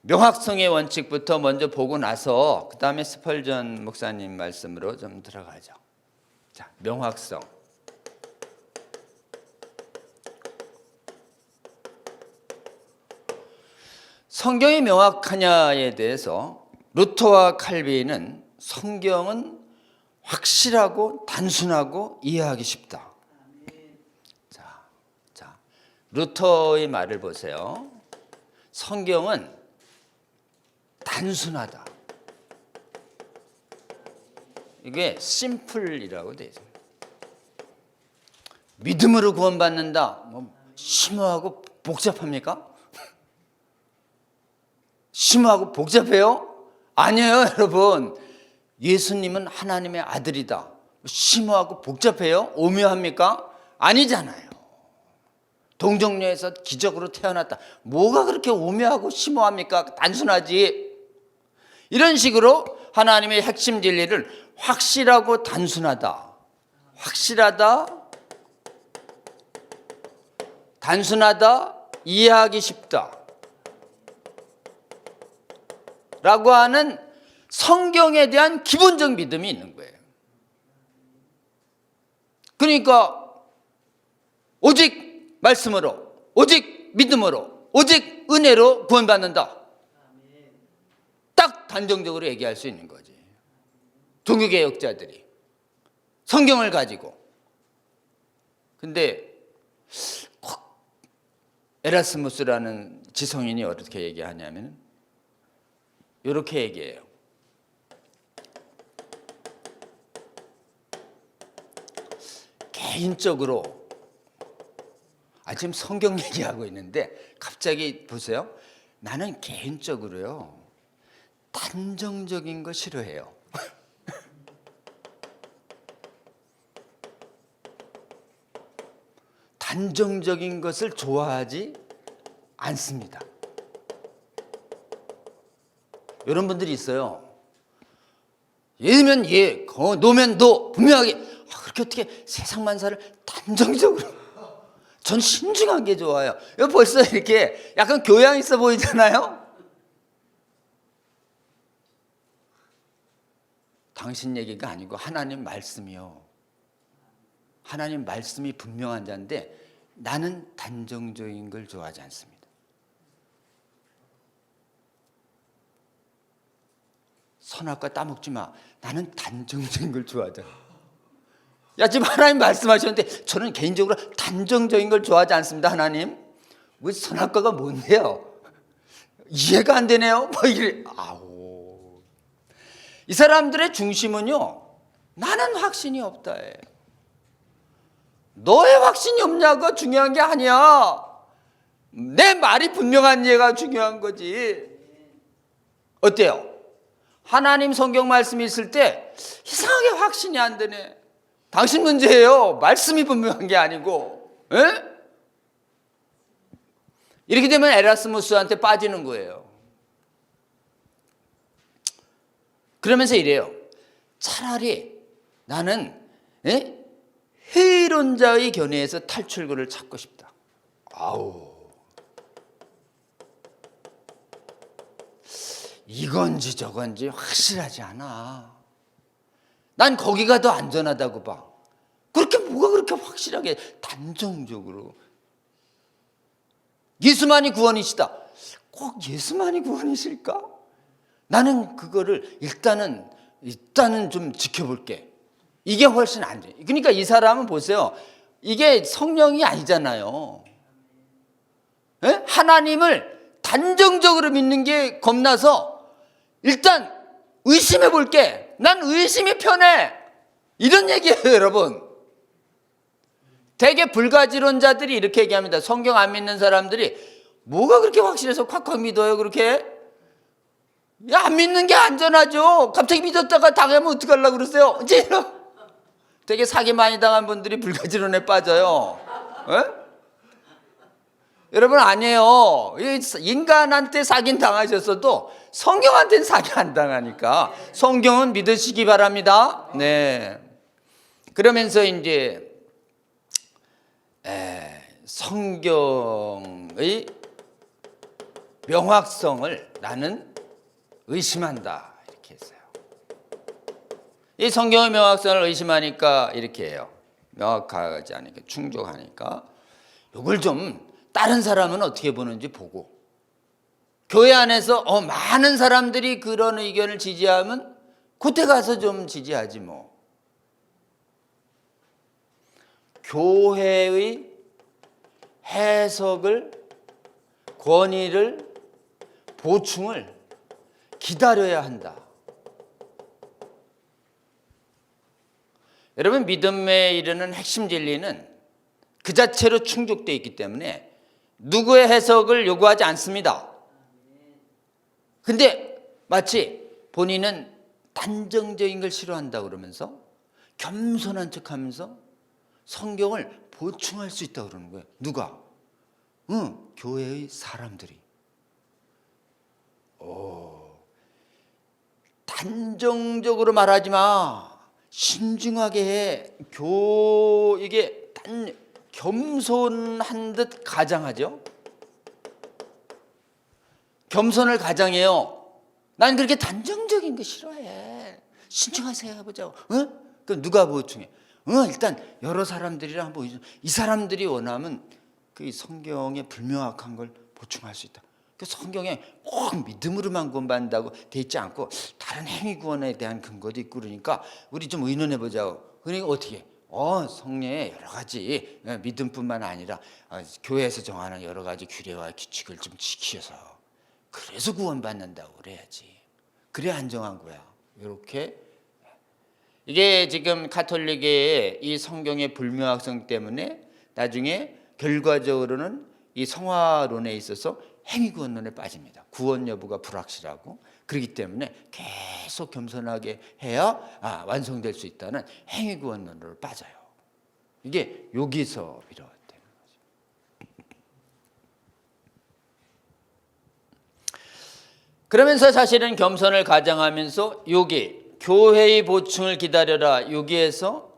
명확성의 원칙부터 먼저 보고 나서 그 다음에 스펄전 목사님 말씀으로 좀 들어가죠. 자, 명확성. 성경이 명확하냐에 대해서 루터와 칼빈은 성경은 확실하고 단순하고 이해하기 쉽다. 자, 루터의 말을 보세요. 성경은 단순하다. 이게 심플이라고 되어 있습니다. 믿음으로 구원받는다. 뭐 심오하고 복잡합니까? 심오하고 복잡해요? 아니에요, 여러분. 예수님은 하나님의 아들이다. 심오하고 복잡해요? 오묘합니까? 아니잖아요. 동정녀에서 기적으로 태어났다. 뭐가 그렇게 오묘하고 심오합니까? 단순하지. 이런 식으로 하나님의 핵심 진리를 확실하고 단순하다. 확실하다. 단순하다. 이해하기 쉽다. 라고 하는 성경에 대한 기본적 믿음이 있는 거예요. 그러니까 오직 말씀으로, 오직 믿음으로, 오직 은혜로 구원받는다. 딱 단정적으로 얘기할 수 있는 거지. 종교개혁자들이 성경을 가지고. 근데 에라스무스라는 지성인이 어떻게 얘기하냐면 이렇게 얘기해요. 개인적으로 지금 성경 얘기하고 있는데 갑자기 보세요. 나는 개인적으로요 단정적인 거 싫어해요. 단정적인 것을 좋아하지 않습니다. 이런 분들이 있어요. 예면 예, 노면 노, 분명하게. 그렇게 어떻게 세상 만사를 단정적으로. 전 신중한 게 좋아요. 벌써 이렇게 약간 교양 있어 보이잖아요. 당신 얘기가 아니고 하나님 말씀이요. 하나님 말씀이 분명한 자인데 나는 단정적인 걸 좋아하지 않습니다. 선악과 따먹지 마. 나는 단정적인 걸 좋아하잖아. 야, 지금 하나님 말씀하셨는데 저는 개인적으로 단정적인 걸 좋아하지 않습니다. 하나님, 왜 선악과가 뭔데요? 이해가 안 되네요. 뭐 이래. 아우, 이 사람들의 중심은요, 나는 확신이 없다. 너의 확신이 없냐가 중요한 게 아니야. 내 말이 분명한 예가 중요한 거지. 어때요? 하나님 성경 말씀이 있을 때 이상하게 확신이 안 되네. 당신 문제예요. 말씀이 분명한 게 아니고. 에? 이렇게 되면 에라스무스한테 빠지는 거예요. 그러면서 이래요. 차라리 나는 회의론자의 견해에서 탈출구를 찾고 싶다. 아우, 이건지 저건지 확실하지 않아. 난 거기가 더 안전하다고 봐. 그렇게 뭐가 그렇게 확실하게 단정적으로. 예수만이 구원이시다. 꼭 예수만이 구원이실까? 나는 그거를 일단은 좀 지켜볼게. 이게 훨씬 안 돼. 그러니까 이 사람은 보세요. 이게 성령이 아니잖아요. 에? 하나님을 단정적으로 믿는 게 겁나서 일단 의심해 볼게. 난 의심이 편해. 이런 얘기예요, 여러분. 대개 불가지론자들이 이렇게 얘기합니다. 성경 안 믿는 사람들이 뭐가 그렇게 확실해서 콱콱 믿어요, 그렇게? 야, 안 믿는 게 안전하죠. 갑자기 믿었다가 당하면 어떡하려고 그러세요? 되게 사기 많이 당한 분들이 불가지론에 빠져요. 에? 여러분, 아니에요. 인간한테 사기는 당하셨어도 성경한테는 사기 안 당하니까 성경은 믿으시기 바랍니다. 네. 그러면서 이제 성경의 명확성을 나는 의심한다. 이렇게 했어요. 이 성경의 명확성을 의심하니까 이렇게 해요. 명확하지 않으니까, 충족하니까 이걸 좀 다른 사람은 어떻게 보는지 보고, 교회 안에서 많은 사람들이 그런 의견을 지지하면 그때 가서 좀 지지하지 뭐. 교회의 해석을, 권위를, 보충을 기다려야 한다. 여러분, 믿음에 이르는 핵심 진리는 그 자체로 충족되어 있기 때문에 누구의 해석을 요구하지 않습니다. 근데 마치 본인은 단정적인 걸 싫어한다 그러면서 겸손한 척하면서 성경을 보충할 수 있다고 그러는 거예요. 누가? 교회의 사람들이. 단정적으로 말하지 마. 신중하게 해. 이게 겸손한 듯 가장하죠. 겸손을 가장해요. 난 그렇게 단정적인 거 싫어해. 신중하게 해보자고. 그럼 누가 보충해? 일단 여러 사람들이랑 한번 이 사람들이 원하면 그 성경에 불명확한 걸 보충할 수 있다. 그 성경에 꼭 믿음으로만 구원받는다고 돼 있지 않고 다른 행위 구원에 대한 근거도 있고 그러니까 우리 좀 의논해 보자고. 그러니까 어떻게? 성례에 여러 가지 믿음뿐만 아니라 교회에서 정하는 여러 가지 규례와 규칙을 좀 지켜서 그래서 구원받는다고 그래야지. 그래 안정한 거야. 이렇게. 이게 지금 가톨릭의 이 성경의 불명확성 때문에 나중에 결과적으로는 이 성화론에 있어서 행위구원론에 빠집니다. 구원 여부가 불확실하고 그렇기 때문에 계속 겸손하게 해야 완성될 수 있다는 행위구원론으로 빠져요. 이게 여기서 비롯되는 거죠. 그러면서 사실은 겸손을 가장하면서 여기 교회의 보충을 기다려라. 여기에서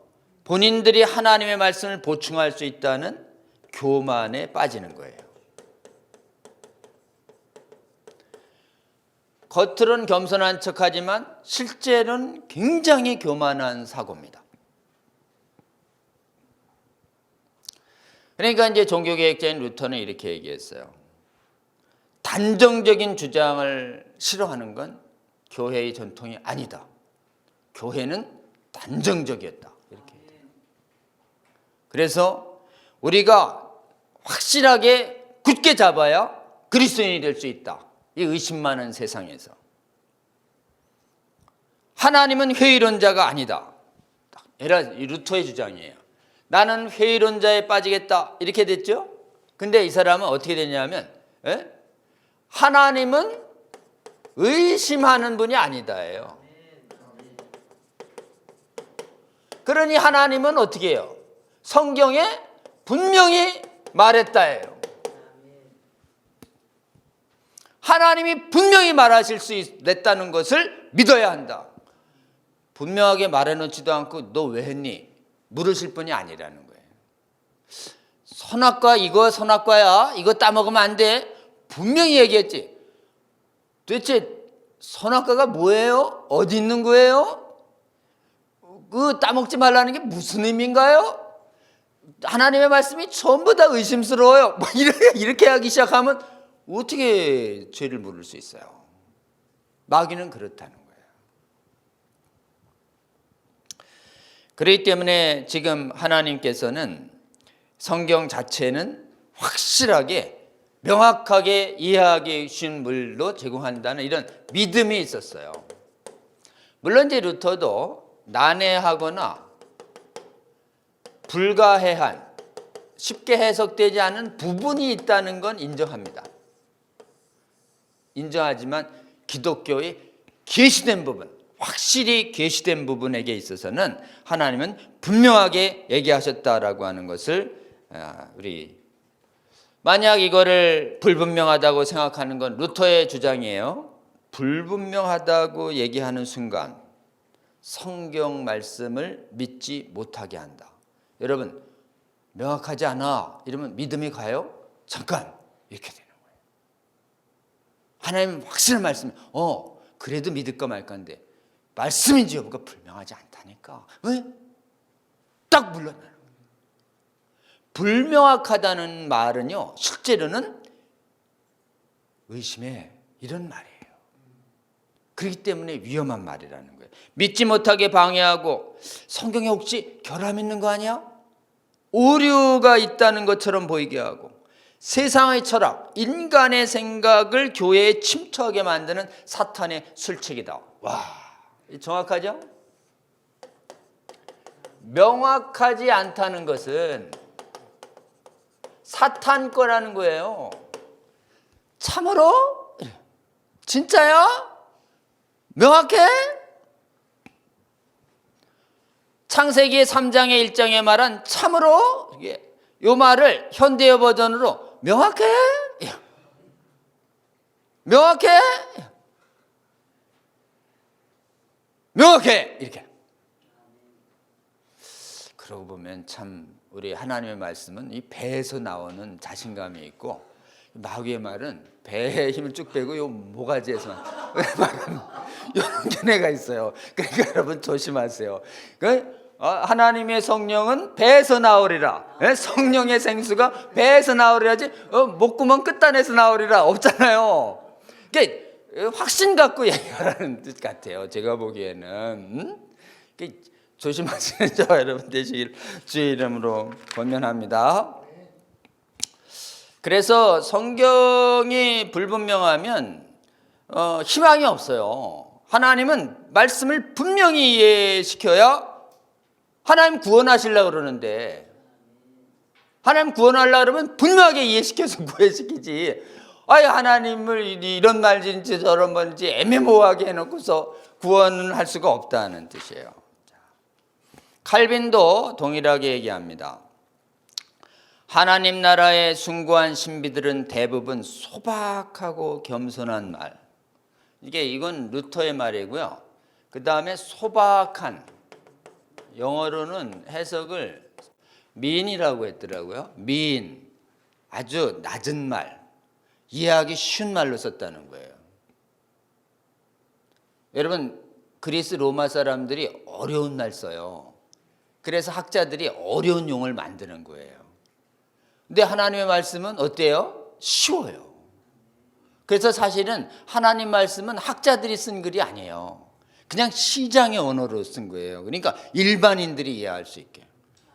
본인들이 하나님의 말씀을 보충할 수 있다는 교만에 빠지는 거예요. 겉으로는 겸손한 척하지만 실제로는 굉장히 교만한 사고입니다. 그러니까 이제 종교개혁자인 루터는 이렇게 얘기했어요. 단정적인 주장을 싫어하는 건 교회의 전통이 아니다. 교회는 단정적이었다. 이렇게. 그래서 우리가 확실하게 굳게 잡아야 그리스도인이 될 수 있다. 이 의심 많은 세상에서. 하나님은 회의론자가 아니다. 이 루터의 주장이에요. 나는 회의론자에 빠지겠다. 이렇게 됐죠? 근데 이 사람은 어떻게 됐냐면 하나님은 의심하는 분이 아니다예요. 그러니 하나님은 어떻게 해요? 성경에 분명히 말했다예요. 하나님이 분명히 말하실 수 있다는 것을 믿어야 한다. 분명하게 말해놓지도 않고 너 왜 했니? 물으실 분이 아니라는 거예요. 선악과 이거 선악과야. 이거 따먹으면 안 돼. 분명히 얘기했지. 도대체 선악과가 뭐예요? 어디 있는 거예요? 그 따먹지 말라는 게 무슨 의미인가요? 하나님의 말씀이 전부 다 의심스러워요. 이렇게 하기 시작하면 어떻게 죄를 물을 수 있어요? 마귀는 그렇다는 거예요. 그렇기 때문에 지금 하나님께서는 성경 자체는 확실하게 명확하게 이해하기 쉬운 물로 제공한다는 이런 믿음이 있었어요. 물론 이제 루터도 난해하거나 불가해한 쉽게 해석되지 않은 부분이 있다는 건 인정합니다. 인정하지만 기독교의 계시된 부분, 확실히 계시된 부분에게 있어서는 하나님은 분명하게 얘기하셨다라고 하는 것을 우리 만약 이거를 불분명하다고 생각하는 건 루터의 주장이에요. 불분명하다고 얘기하는 순간 성경 말씀을 믿지 못하게 한다. 여러분 명확하지 않아 이러면 믿음이 가요? 잠깐 이렇게 되는 거예요. 하나님 확실한 말씀 그래도 믿을까 말까인데 말씀인지 여부가 불명하지 않다니까 왜? 딱 물러나는 거예요. 불명확하다는 말은요 실제로는 의심해 이런 말이에요. 그렇기 때문에 위험한 말이라는 거예요. 믿지 못하게 방해하고 성경에 혹시 결함 있는 거 아니야? 오류가 있다는 것처럼 보이게 하고 세상의 철학, 인간의 생각을 교회에 침투하게 만드는 사탄의 술책이다. 와, 정확하죠? 명확하지 않다는 것은 사탄 거라는 거예요. 참으로? 진짜야? 명확해? 창세기 3장의 1장에 말한 참으로, 이 말을 현대어 버전으로 명확해? 명확해? 명확해! 이렇게. 그러고 보면 참 우리 하나님의 말씀은 이 배에서 나오는 자신감이 있고, 마귀의 말은 배에 힘을 쭉 빼고 요 모가지에서만 이런 견해가 있어요. 그러니까 여러분 조심하세요. 하나님의 성령은 배에서 나오리라. 성령의 생수가 배에서 나오리라지 목구멍 끝단에서 나오리라 없잖아요. 그러니까 확신 갖고 얘기하라는 뜻 같아요. 제가 보기에는. 조심하시는 저와 여러분 되시길 주의 이름으로 권면합니다. 그래서 성경이 불분명하면 희망이 없어요. 하나님은 말씀을 분명히 이해시켜야 하나님 구원하시려고 그러는데, 하나님 구원하려고 그러면 분명하게 이해시켜서 구해시키지, 아예 하나님을 이런 말인지 저런 말인지 애매모호하게 해놓고서 구원을 할 수가 없다는 뜻이에요. 칼빈도 동일하게 얘기합니다. 하나님 나라의 숭고한 신비들은 대부분 소박하고 겸손한 말. 이건 루터의 말이고요. 그 다음에 소박한, 영어로는 해석을 mean이라고 했더라고요. mean, 아주 낮은 말, 이해하기 쉬운 말로 썼다는 거예요. 여러분, 그리스 로마 사람들이 어려운 말 써요. 그래서 학자들이 어려운 용어를 만드는 거예요. 근데 하나님의 말씀은 어때요? 쉬워요. 그래서 사실은 하나님 말씀은 학자들이 쓴 글이 아니에요. 그냥 시장의 언어로 쓴 거예요. 그러니까 일반인들이 이해할 수 있게.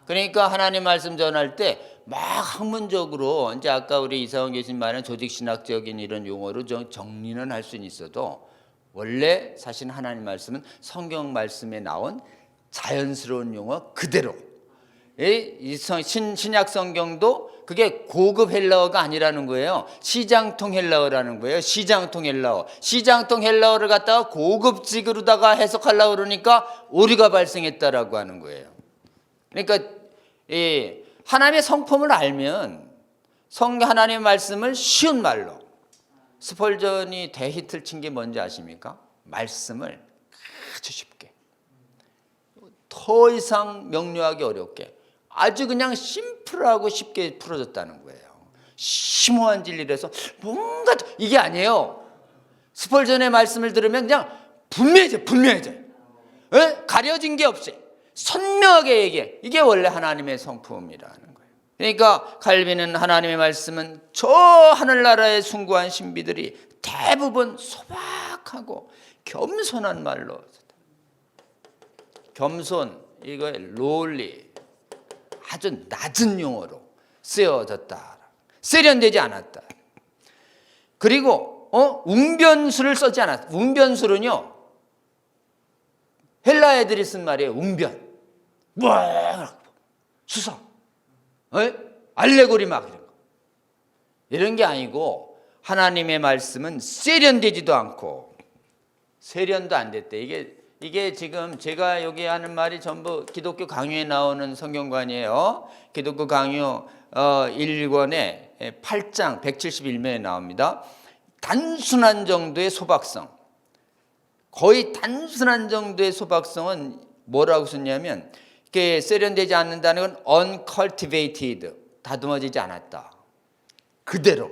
그러니까 하나님 말씀 전할 때 막 학문적으로, 이제 아까 우리 이사원 교수님 말한 조직신학적인 이런 용어로 정리는 할 수는 있어도, 원래 사실 하나님 말씀은 성경 말씀에 나온 자연스러운 용어 그대로, 신약 성경도 그게 고급 헬라어가 아니라는 거예요. 시장통 헬라어라는 거예요. 시장통 헬라어. 시장통 헬라어를 갖다가 고급직으로다가 해석하려고 그러니까 오류가 발생했다라고 하는 거예요. 그러니까 하나님의 성품을 알면 하나님의 말씀을 쉬운 말로, 스펄전이 대히트를 친 게 뭔지 아십니까? 말씀을 아주 쉽게, 더 이상 명료하기 어렵게 아주 그냥 심플하고 쉽게 풀어졌다는 거예요. 심오한 진리라서 뭔가 이게 아니에요. 스펄전의 말씀을 들으면 그냥 분명해져요. 가려진 게 없이 선명하게 얘기해. 이게 원래 하나님의 성품이라는 거예요. 그러니까 칼빈은 하나님의 말씀은 저 하늘나라의 숭고한 신비들이 대부분 소박하고 겸손한 말로, 겸손, 이거에 롤리, 아주 낮은 용어로 쓰여졌다. 세련되지 않았다. 그리고 웅변수를 쓰지 않았다. 웅변수는요, 헬라 애들이 쓴 말이에요. 웅변, 수사, 알레고리 막 이런 게 아니고, 하나님의 말씀은 세련되지도 않고 세련도 안 됐대. 이게 지금 제가 여기 하는 말이 전부 기독교 강요에 나오는 성경관이에요. 기독교 강요 1권에 8장 171면에 나옵니다. 단순한 정도의 소박성, 거의 단순한 정도의 소박성은 뭐라고 썼냐면, 이게 세련되지 않는다는 건 uncultivated, 다듬어지지 않았다. 그대로,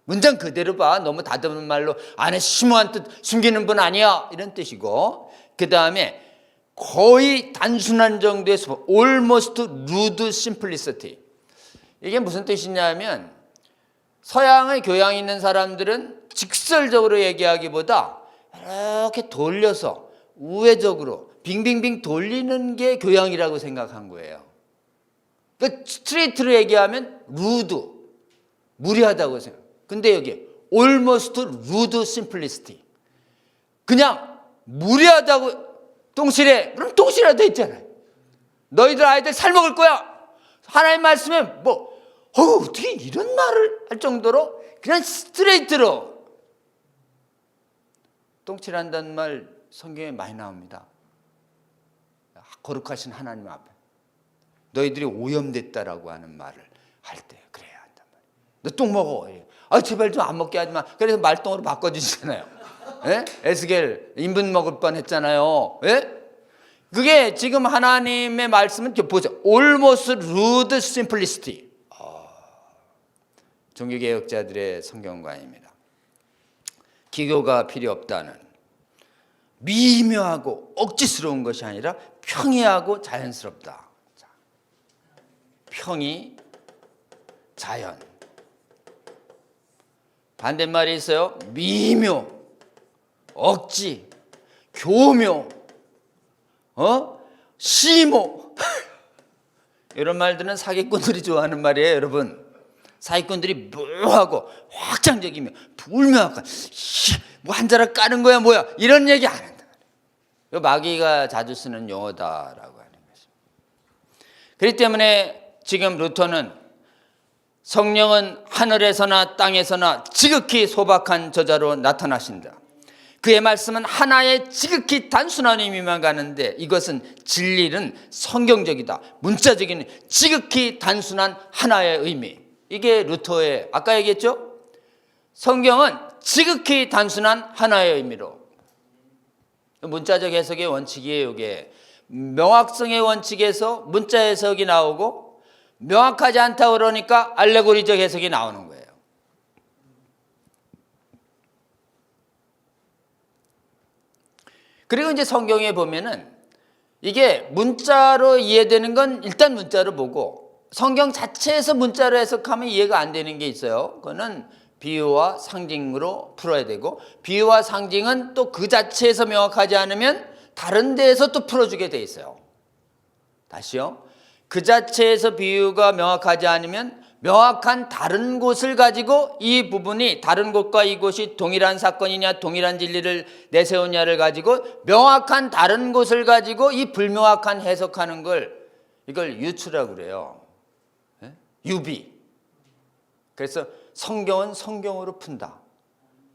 문장 그대로 봐. 너무 다듬은 말로 안에 심오한 뜻 숨기는 분 아니야, 이런 뜻이고, 그 다음에 거의 단순한 정도의 소박, almost rude simplicity. 이게 무슨 뜻이냐면, 서양의 교양이 있는 사람들은 직설적으로 얘기하기보다 이렇게 돌려서 우회적으로 빙빙빙 돌리는 게 교양이라고 생각한 거예요. 그러니까 스트레이트로 얘기하면 rude, 무리하다고 생각. 근데 여기 almost rude simplicity, 그냥 무리하다고. 똥실에, 그럼 똥실에 돼 있잖아요. 너희들 아이들 살 먹을 거야. 하나님 말씀에 어떻게 이런 말을 할 정도로 그냥 스트레이트로, 똥칠한다는 말 성경에 많이 나옵니다. 거룩하신 하나님 앞에 너희들이 오염됐다라고 하는 말을 할 때 그래야 한단 말이에요. 너 똥 먹어. 아 제발 좀 안 먹게 하지 마. 그래서 말똥으로 바꿔주시잖아요. 예? 에스겔 인분 먹을 뻔했잖아요. 예? 그게 지금 하나님의 말씀은 보죠. Almost rude simplicity. 종교개혁자들의 성경관입니다. 기교가 필요 없다는 미묘하고 억지스러운 것이 아니라 평이하고 자연스럽다. 평이 자연. 반대말이 있어요. 미묘, 억지, 교묘, 시모. 이런 말들은 사기꾼들이 좋아하는 말이에요, 여러분. 사기꾼들이 묘하고 확장적이며 불명확한 뭐 한 자락 까는 거야 뭐야 이런 얘기 안 한다. 이거 마귀가 자주 쓰는 용어다라고 하는 것입니다. 그렇기 때문에 지금 루터는 성령은 하늘에서나 땅에서나 지극히 소박한 저자로 나타나신다. 그의 말씀은 하나의 지극히 단순한 의미만 가는데 이것은 진리는 성경적이다. 문자적인 지극히 단순한 하나의 의미. 이게 루터의 아까 얘기했죠? 성경은 지극히 단순한 하나의 의미로. 문자적 해석의 원칙이에요. 이게 명확성의 원칙에서 문자 해석이 나오고 명확하지 않다 그러니까 알레고리적 해석이 나오는 거예요. 그리고 이제 성경에 보면은 이게 문자로 이해되는 건 일단 문자로 보고 성경 자체에서 문자로 해석하면 이해가 안 되는 게 있어요. 그거는 비유와 상징으로 풀어야 되고 비유와 상징은 또 그 자체에서 명확하지 않으면 다른 데에서 또 풀어주게 돼 있어요. 다시요. 그 자체에서 비유가 명확하지 않으면 명확한 다른 곳을 가지고 이 부분이 다른 곳과 이곳이 동일한 사건이냐 동일한 진리를 내세우냐를 가지고 명확한 다른 곳을 가지고 이 불명확한 해석하는 걸 이걸 유추라고 그래요. 유비. 그래서 성경은 성경으로 푼다.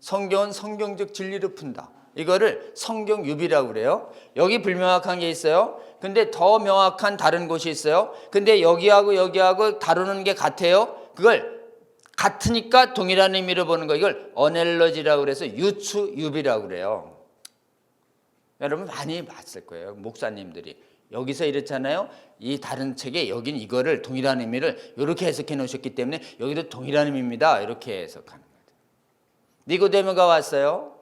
성경은 성경적 진리로 푼다. 이거를 성경 유비라고 그래요. 여기 불명확한 게 있어요. 근데 더 명확한 다른 곳이 있어요. 근데 여기하고 여기하고 다루는 게 같아요. 그걸 같으니까 동일한 의미로 보는 거. 이걸 어넬러지라고 그래서 유추 유비라고 그래요. 여러분 많이 봤을 거예요. 목사님들이. 여기서 이렇잖아요. 이 다른 책에 여긴 이거를 동일한 의미를 이렇게 해석해 놓으셨기 때문에 여기도 동일한 의미입니다. 이렇게 해석하는 거예요. 니고데모가 왔어요.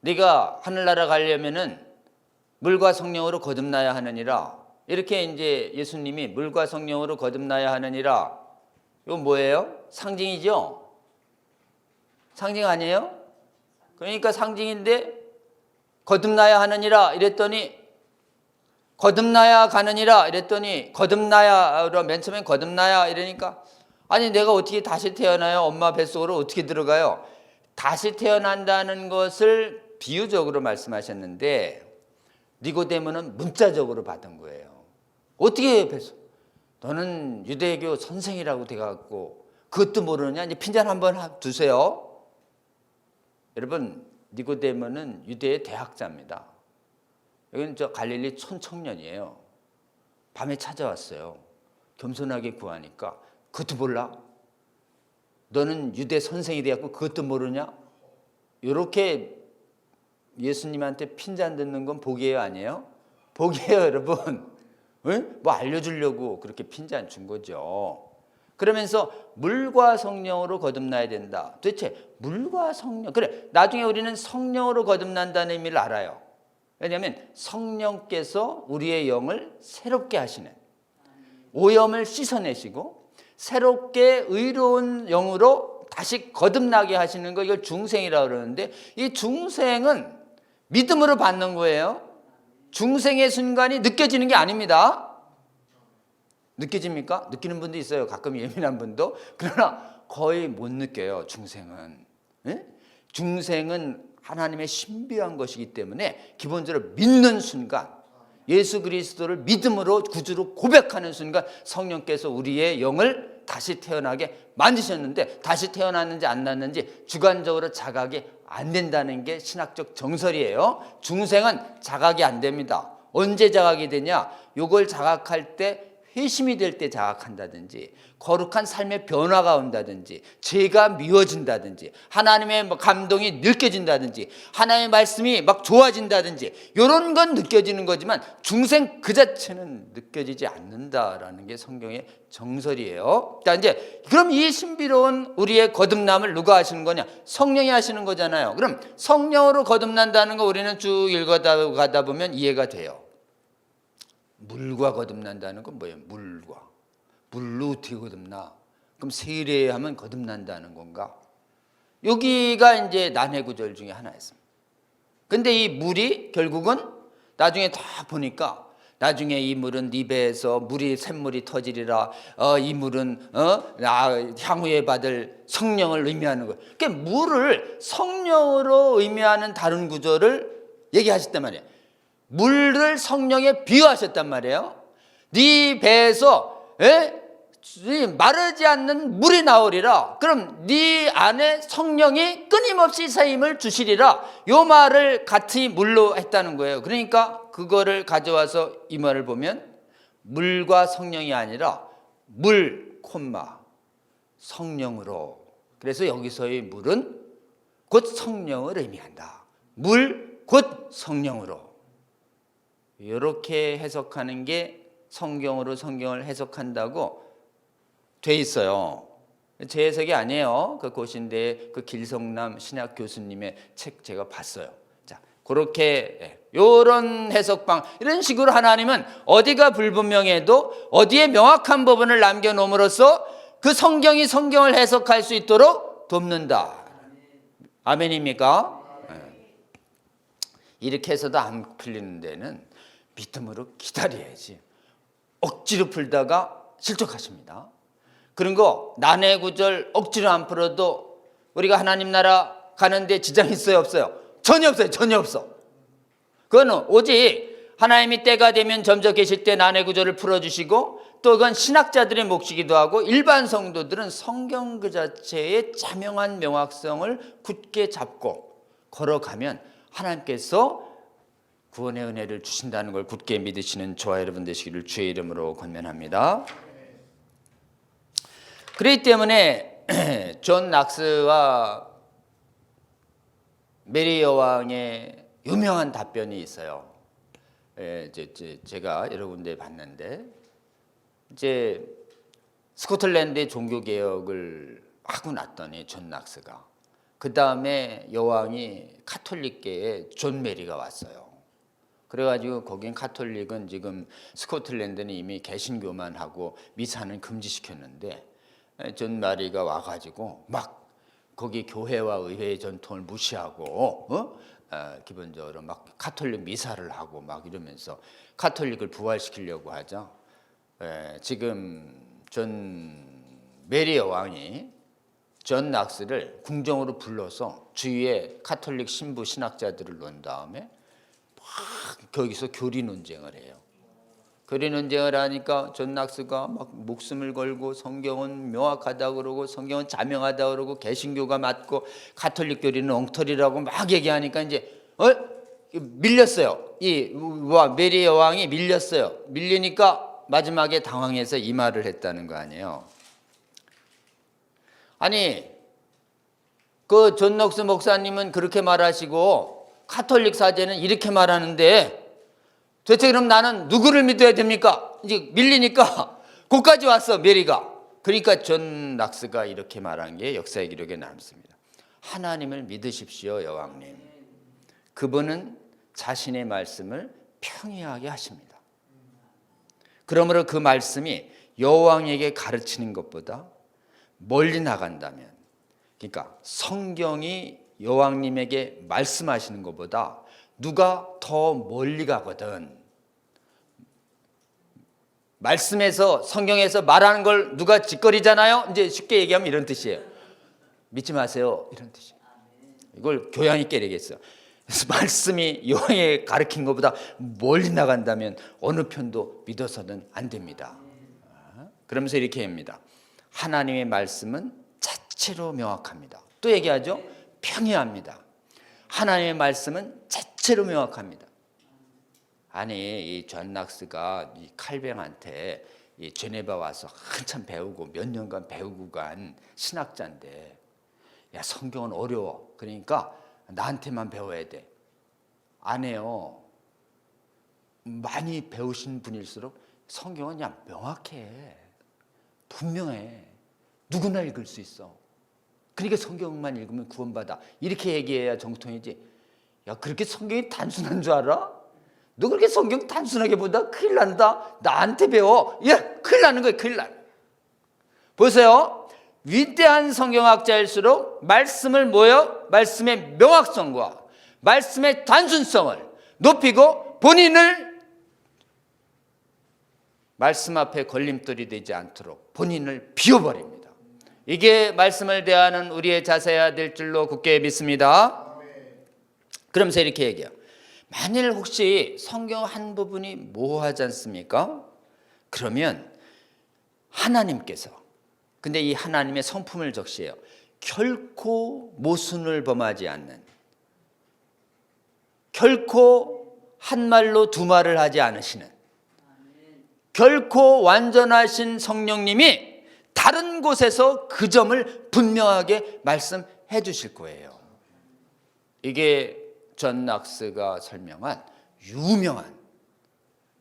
네가 하늘나라 가려면은 물과 성령으로 거듭나야 하느니라. 이렇게 이제 예수님이 물과 성령으로 거듭나야 하느니라. 이건 뭐예요? 상징이죠? 상징 아니에요? 그러니까 상징인데 거듭나야 하느니라 이랬더니 거듭나야 가느니라 이랬더니 거듭나야로 맨 처음엔 거듭나야 이러니까 아니 내가 어떻게 다시 태어나요? 엄마 뱃속으로 어떻게 들어가요? 다시 태어난다는 것을 비유적으로 말씀하셨는데 니고데모는 문자적으로 받은 거예요. 어떻게 뱃속? 너는 유대교 선생이라고 돼갖고 그것도 모르느냐? 이제 핀잔 한번 두세요. 여러분 니고데모는 유대의 대학자입니다. 여기는 저 갈릴리 촌청년이에요. 밤에 찾아왔어요. 겸손하게 구하니까 그것도 몰라? 너는 유대 선생이 되었고 그것도 모르냐? 이렇게 예수님한테 핀잔 듣는 건 복이에요 아니에요? 복이에요 여러분. 응? 뭐 알려주려고 그렇게 핀잔 준 거죠. 그러면서 물과 성령으로 거듭나야 된다. 도대체 물과 성령 그래 나중에 우리는 성령으로 거듭난다는 의미를 알아요. 왜냐하면 성령께서 우리의 영을 새롭게 하시는 오염을 씻어내시고 새롭게 의로운 영으로 다시 거듭나게 하시는 거 이걸 중생이라고 그러는데 이 중생은 믿음으로 받는 거예요. 중생의 순간이 느껴지는 게 아닙니다. 느껴집니까? 느끼는 분도 있어요. 가끔 예민한 분도. 그러나 거의 못 느껴요. 중생은. 네? 중생은 하나님의 신비한 것이기 때문에 기본적으로 믿는 순간 예수 그리스도를 믿음으로 구주로 고백하는 순간 성령께서 우리의 영을 다시 태어나게 만드셨는데 다시 태어났는지 안 났는지 주관적으로 자각이 안 된다는 게 신학적 정설이에요. 중생은 자각이 안 됩니다. 언제 자각이 되냐? 요걸 자각할 때 회심이 될 때 자각한다든지, 거룩한 삶의 변화가 온다든지, 죄가 미워진다든지, 하나님의 감동이 느껴진다든지, 하나님의 말씀이 막 좋아진다든지, 이런 건 느껴지는 거지만 중생 그 자체는 느껴지지 않는다라는 게 성경의 정설이에요. 자, 이제 그럼 이 신비로운 우리의 거듭남을 누가 하시는 거냐? 성령이 하시는 거잖아요. 그럼 성령으로 거듭난다는 거 우리는 쭉 읽어가다 보면 이해가 돼요. 물과 거듭난다는 건 뭐예요? 물로 어떻게 거듭나? 그럼 세례하면 거듭난다는 건가? 여기가 이제 난해구절 중에 하나였습니다. 근데 이 물이 결국은 나중에 다 보니까 나중에 이 물은 네 배에서 샘물이 터지리라. 이 물은 향후에 받을 성령을 의미하는 거예요. 그러니까 물을 성령으로 의미하는 다른 구절을 얘기하셨단 말이에요. 물을 성령에 비유하셨단 말이에요. 네 배에서 마르지 않는 물이 나오리라. 그럼 네 안에 성령이 끊임없이 새 힘을 주시리라. 요 말을 같이 물로 했다는 거예요. 그러니까 그거를 가져와서 이 말을 보면 물과 성령이 아니라 물, 성령으로. 그래서 여기서의 물은 곧 성령을 의미한다. 물, 곧 성령으로. 이렇게 해석하는 게 성경으로 성경을 해석한다고 돼 있어요. 제 해석이 아니에요. 그 고신대 그 길성남 신학 교수님의 책 제가 봤어요. 자, 그렇게 이런 해석방 이런 식으로 하나님은 어디가 불분명해도 어디에 명확한 부분을 남겨놓음으로써 그 성경이 성경을 해석할 수 있도록 돕는다. 아멘입니까? 이렇게 해서도 안 풀리는 데는 믿음으로 기다려야지. 억지로 풀다가 실족하십니다. 그런 거 난해구절 억지로 안 풀어도 우리가 하나님 나라 가는데 지장 있어요, 없어요? 전혀 없어요. 전혀 없어. 그거는 오직 하나님이 때가 되면 점저 계실 때 난해구절을 풀어주시고, 또 그건 신학자들의 몫이기도 하고 일반 성도들은 성경 그 자체의 자명한 명확성을 굳게 잡고 걸어가면 하나님께서 구원의 은혜를 주신다는 걸 굳게 믿으시는 저와 여러분 되시기를 주의 이름으로 권면합니다. 그렇기 때문에 존 낙스와 메리 여왕의 유명한 답변이 있어요. 제가 여러 군데 봤는데, 이제 스코틀랜드의 종교 개혁을 하고 났더니 존 낙스가, 그 다음에 여왕이 카톨릭계의 존 메리가 왔어요. 그래가지고 거긴 카톨릭은 지금 스코틀랜드는 이미 개신교만 하고 미사는 금지시켰는데, 존 메리가 와가지고 막 거기 교회와 의회의 전통을 무시하고 기본적으로 막 카톨릭 미사를 하고 막 이러면서 카톨릭을 부활시키려고 하죠. 지금 존 메리 여왕이 존 낙스를 궁정으로 불러서 주위에 카톨릭 신부 신학자들을 놓은 다음에 막 거기서 교리 논쟁을 해요. 교리 논쟁을 하니까 존 낙스가 막 목숨을 걸고 성경은 명확하다 그러고 성경은 자명하다 그러고 개신교가 맞고 카톨릭 교리는 엉터리라고 막 얘기하니까 이제 밀렸어요. 이 메리 여왕이 밀렸어요. 밀리니까 마지막에 당황해서 이 말을 했다는 거 아니에요. 아니, 그 존 녹스 목사님은 그렇게 말하시고 카톨릭 사제는 이렇게 말하는데 도대체 그럼 나는 누구를 믿어야 됩니까? 이제 밀리니까 거기까지 왔어, 메리가. 그러니까 존 낙스가 이렇게 말한 게 역사의 기록에 남습니다. 하나님을 믿으십시오, 여왕님. 그분은 자신의 말씀을 평이하게 하십니다. 그러므로 그 말씀이 여왕에게 가르치는 것보다 멀리 나간다면, 그러니까 성경이 여왕님에게 말씀하시는 것보다 누가 더 멀리 가거든, 말씀에서 성경에서 말하는 걸 누가 짓거리잖아요. 이제 쉽게 얘기하면 이런 뜻이에요. 믿지 마세요, 이런 뜻이에요. 이걸 교양 있게 얘기했어요. 그래서 말씀이 여왕에게 가르친 것보다 멀리 나간다면 어느 편도 믿어서는 안 됩니다. 그러면서 이렇게 합니다. 하나님의 말씀은 자체로 명확합니다. 또 얘기하죠. 평이합니다. 하나님의 말씀은 자체로 명확합니다. 아니 이 존 낙스가 이 칼뱅한테 이 제네바 와서 한참 배우고 몇 년간 배우고 간 신학자인데, 야 성경은 어려워, 그러니까 나한테만 배워야 돼. 안 해요. 많이 배우신 분일수록 성경은 그냥 명확해, 분명해, 누구나 읽을 수 있어. 그러니까 성경만 읽으면 구원받아, 이렇게 얘기해야 정통이지. 야 그렇게 성경이 단순한 줄 알아? 너 그렇게 성경 단순하게 보다 큰일 난다. 나한테 배워. 야 큰일 나는 거야, 큰일 나. 보세요. 위대한 성경학자일수록 말씀을 말씀의 명확성과 말씀의 단순성을 높이고 본인을 말씀 앞에 걸림돌이 되지 않도록 본인을 비워버립니다. 이게 말씀을 대하는 우리의 자세야 될 줄로 굳게 믿습니다. 그러면서 이렇게 얘기해요. 만일 혹시 성경 한 부분이 모호하지 않습니까? 그러면 하나님께서, 근데 이 하나님의 성품을 적시해요. 결코 모순을 범하지 않는, 결코 한 말로 두 말을 하지 않으시는, 결코 완전하신 성령님이 다른 곳에서 그 점을 분명하게 말씀해 주실 거예요. 이게 존 낙스가 설명한 유명한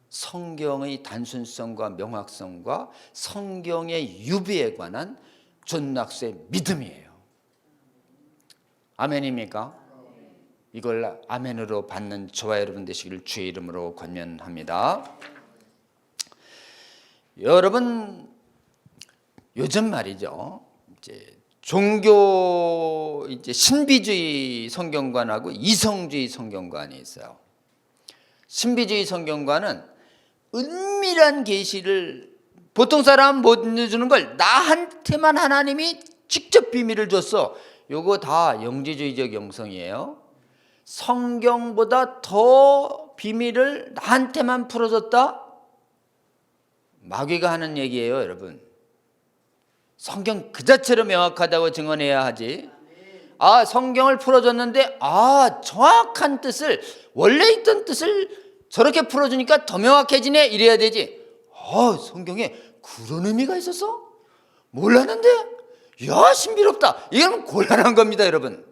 성경의 단순성과 명확성과 성경의 유비에 관한 존 낙스의 믿음이에요. 아멘입니까? 이걸 아멘으로 받는 저와 여러분 되시기를 주의 이름으로 권면합니다. 여러분 요즘 말이죠, 이제 종교 신비주의 성경관하고 이성주의 성경관이 있어요. 신비주의 성경관은 은밀한 계시를 보통 사람 못 주는 걸 나한테만 하나님이 직접 비밀을 줬어. 요거 다 영지주의적 영성이에요. 성경보다 더 비밀을 나한테만 풀어줬다? 마귀가 하는 얘기예요, 여러분. 성경 그 자체로 명확하다고 증언해야 하지. 아, 성경을 풀어줬는데 정확한 뜻을, 원래 있던 뜻을 저렇게 풀어주니까 더 명확해지네, 이래야 되지. 성경에 그런 의미가 있었어? 몰랐는데? 야, 신비롭다. 이건 곤란한 겁니다, 여러분.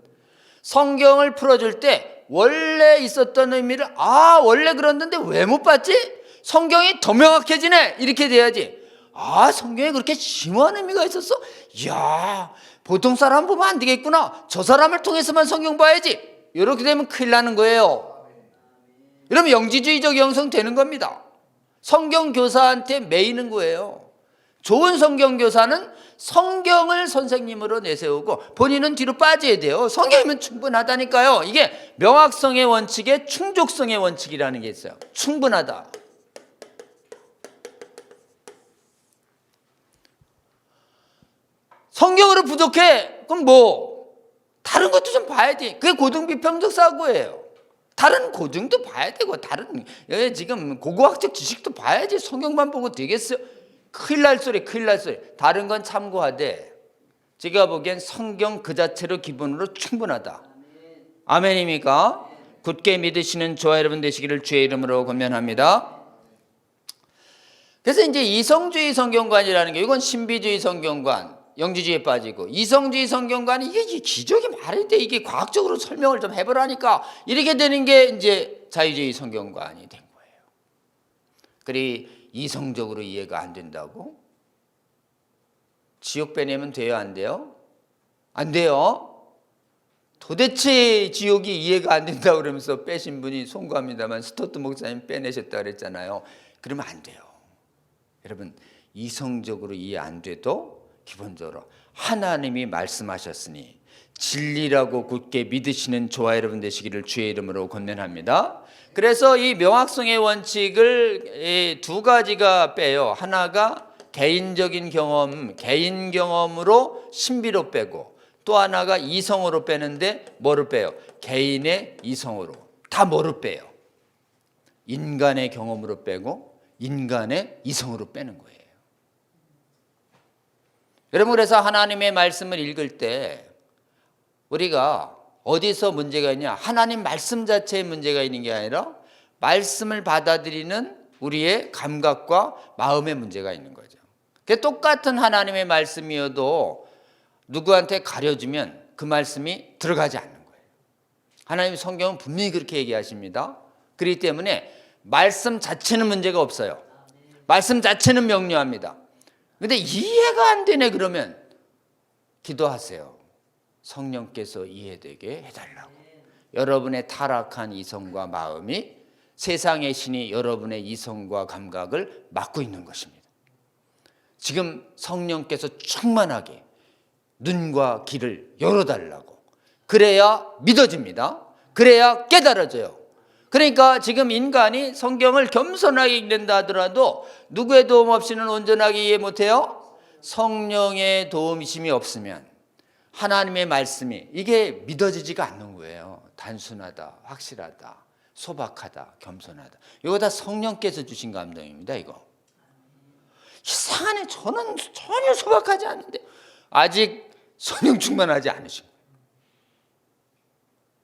성경을 풀어줄 때 원래 있었던 의미를 원래 그랬는데 왜 못 봤지? 성경이 더 명확해지네, 이렇게 돼야지. 성경에 그렇게 심오한 의미가 있었어? 이야, 보통 사람 보면 안 되겠구나. 저 사람을 통해서만 성경 봐야지. 이렇게 되면 큰일 나는 거예요. 이러면 영지주의적 영성 되는 겁니다. 성경 교사한테 매이는 거예요. 좋은 성경 교사는 성경을 선생님으로 내세우고 본인은 뒤로 빠져야 돼요. 성경이면 충분하다니까요. 이게 명확성의 원칙에 충족성의 원칙이라는 게 있어요. 충분하다. 성경으로 부족해. 그럼 다른 것도 좀 봐야지. 그게 고등비평적 사고예요. 다른 고등도 봐야 되고, 다른 지금 고고학적 지식도 봐야지. 성경만 보고 되겠어요? 큰일 날 소리. 다른 건 참고하되 제가 보기엔 성경 그 자체로 기본으로 충분하다. 아멘입니까? 굳게 믿으시는 저와 여러분 되시기를 주의 이름으로 권면합니다. 그래서 이제 이성주의 성경관이라는 게, 이건 신비주의 성경관, 영지주의에 빠지고, 이성주의 성경관이 이게 기적이 말이 돼, 이게 과학적으로 설명을 좀 해보라니까, 이렇게 되는 게 이제 자유주의 성경관이 된 거예요. 그리 이성적으로 이해가 안 된다고? 지옥 빼내면 돼요, 안 돼요? 안 돼요. 도대체 지옥이 이해가 안 된다고 그러면서 빼신 분이 송구합니다만 스토트 목사님 빼내셨다 그랬잖아요. 그러면 안 돼요. 여러분, 이성적으로 이해 안 돼도 기본적으로 하나님이 말씀하셨으니 진리라고 굳게 믿으시는 저와 여러분 되시기를 주의 이름으로 권면합니다. 그래서 이 명확성의 원칙을 두 가지가 빼요. 하나가 개인적인 경험, 개인 경험으로 신비로 빼고, 또 하나가 이성으로 빼는데 뭐를 빼요? 개인의 이성으로. 다 뭐를 빼요? 인간의 경험으로 빼고 인간의 이성으로 빼는 거예요. 여러분, 그래서 하나님의 말씀을 읽을 때 우리가 어디서 문제가 있냐? 하나님 말씀 자체에 문제가 있는 게 아니라 말씀을 받아들이는 우리의 감각과 마음의 문제가 있는 거죠. 똑같은 하나님의 말씀이어도 누구한테 가려주면 그 말씀이 들어가지 않는 거예요. 하나님 성경은 분명히 그렇게 얘기하십니다. 그렇기 때문에 말씀 자체는 문제가 없어요. 말씀 자체는 명료합니다. 그런데 이해가 안 되네 그러면 기도하세요. 성령께서 이해되게 해달라고. 여러분의 타락한 이성과 마음이 세상의 신이 여러분의 이성과 감각을 막고 있는 것입니다. 지금 성령께서 충만하게 눈과 귀를 열어달라고. 그래야 믿어집니다. 그래야 깨달아져요. 그러니까 지금 인간이 성경을 겸손하게 읽는다 하더라도 누구의 도움 없이는 온전하게 이해 못해요. 성령의 도움이심이 없으면 하나님의 말씀이 이게 믿어지지가 않는 거예요. 단순하다, 확실하다, 소박하다, 겸손하다. 이거 다 성령께서 주신 감동입니다. 이거 이상하네. 저는 전혀 소박하지 않은데 아직 성령 충만하지 않으신 거예요.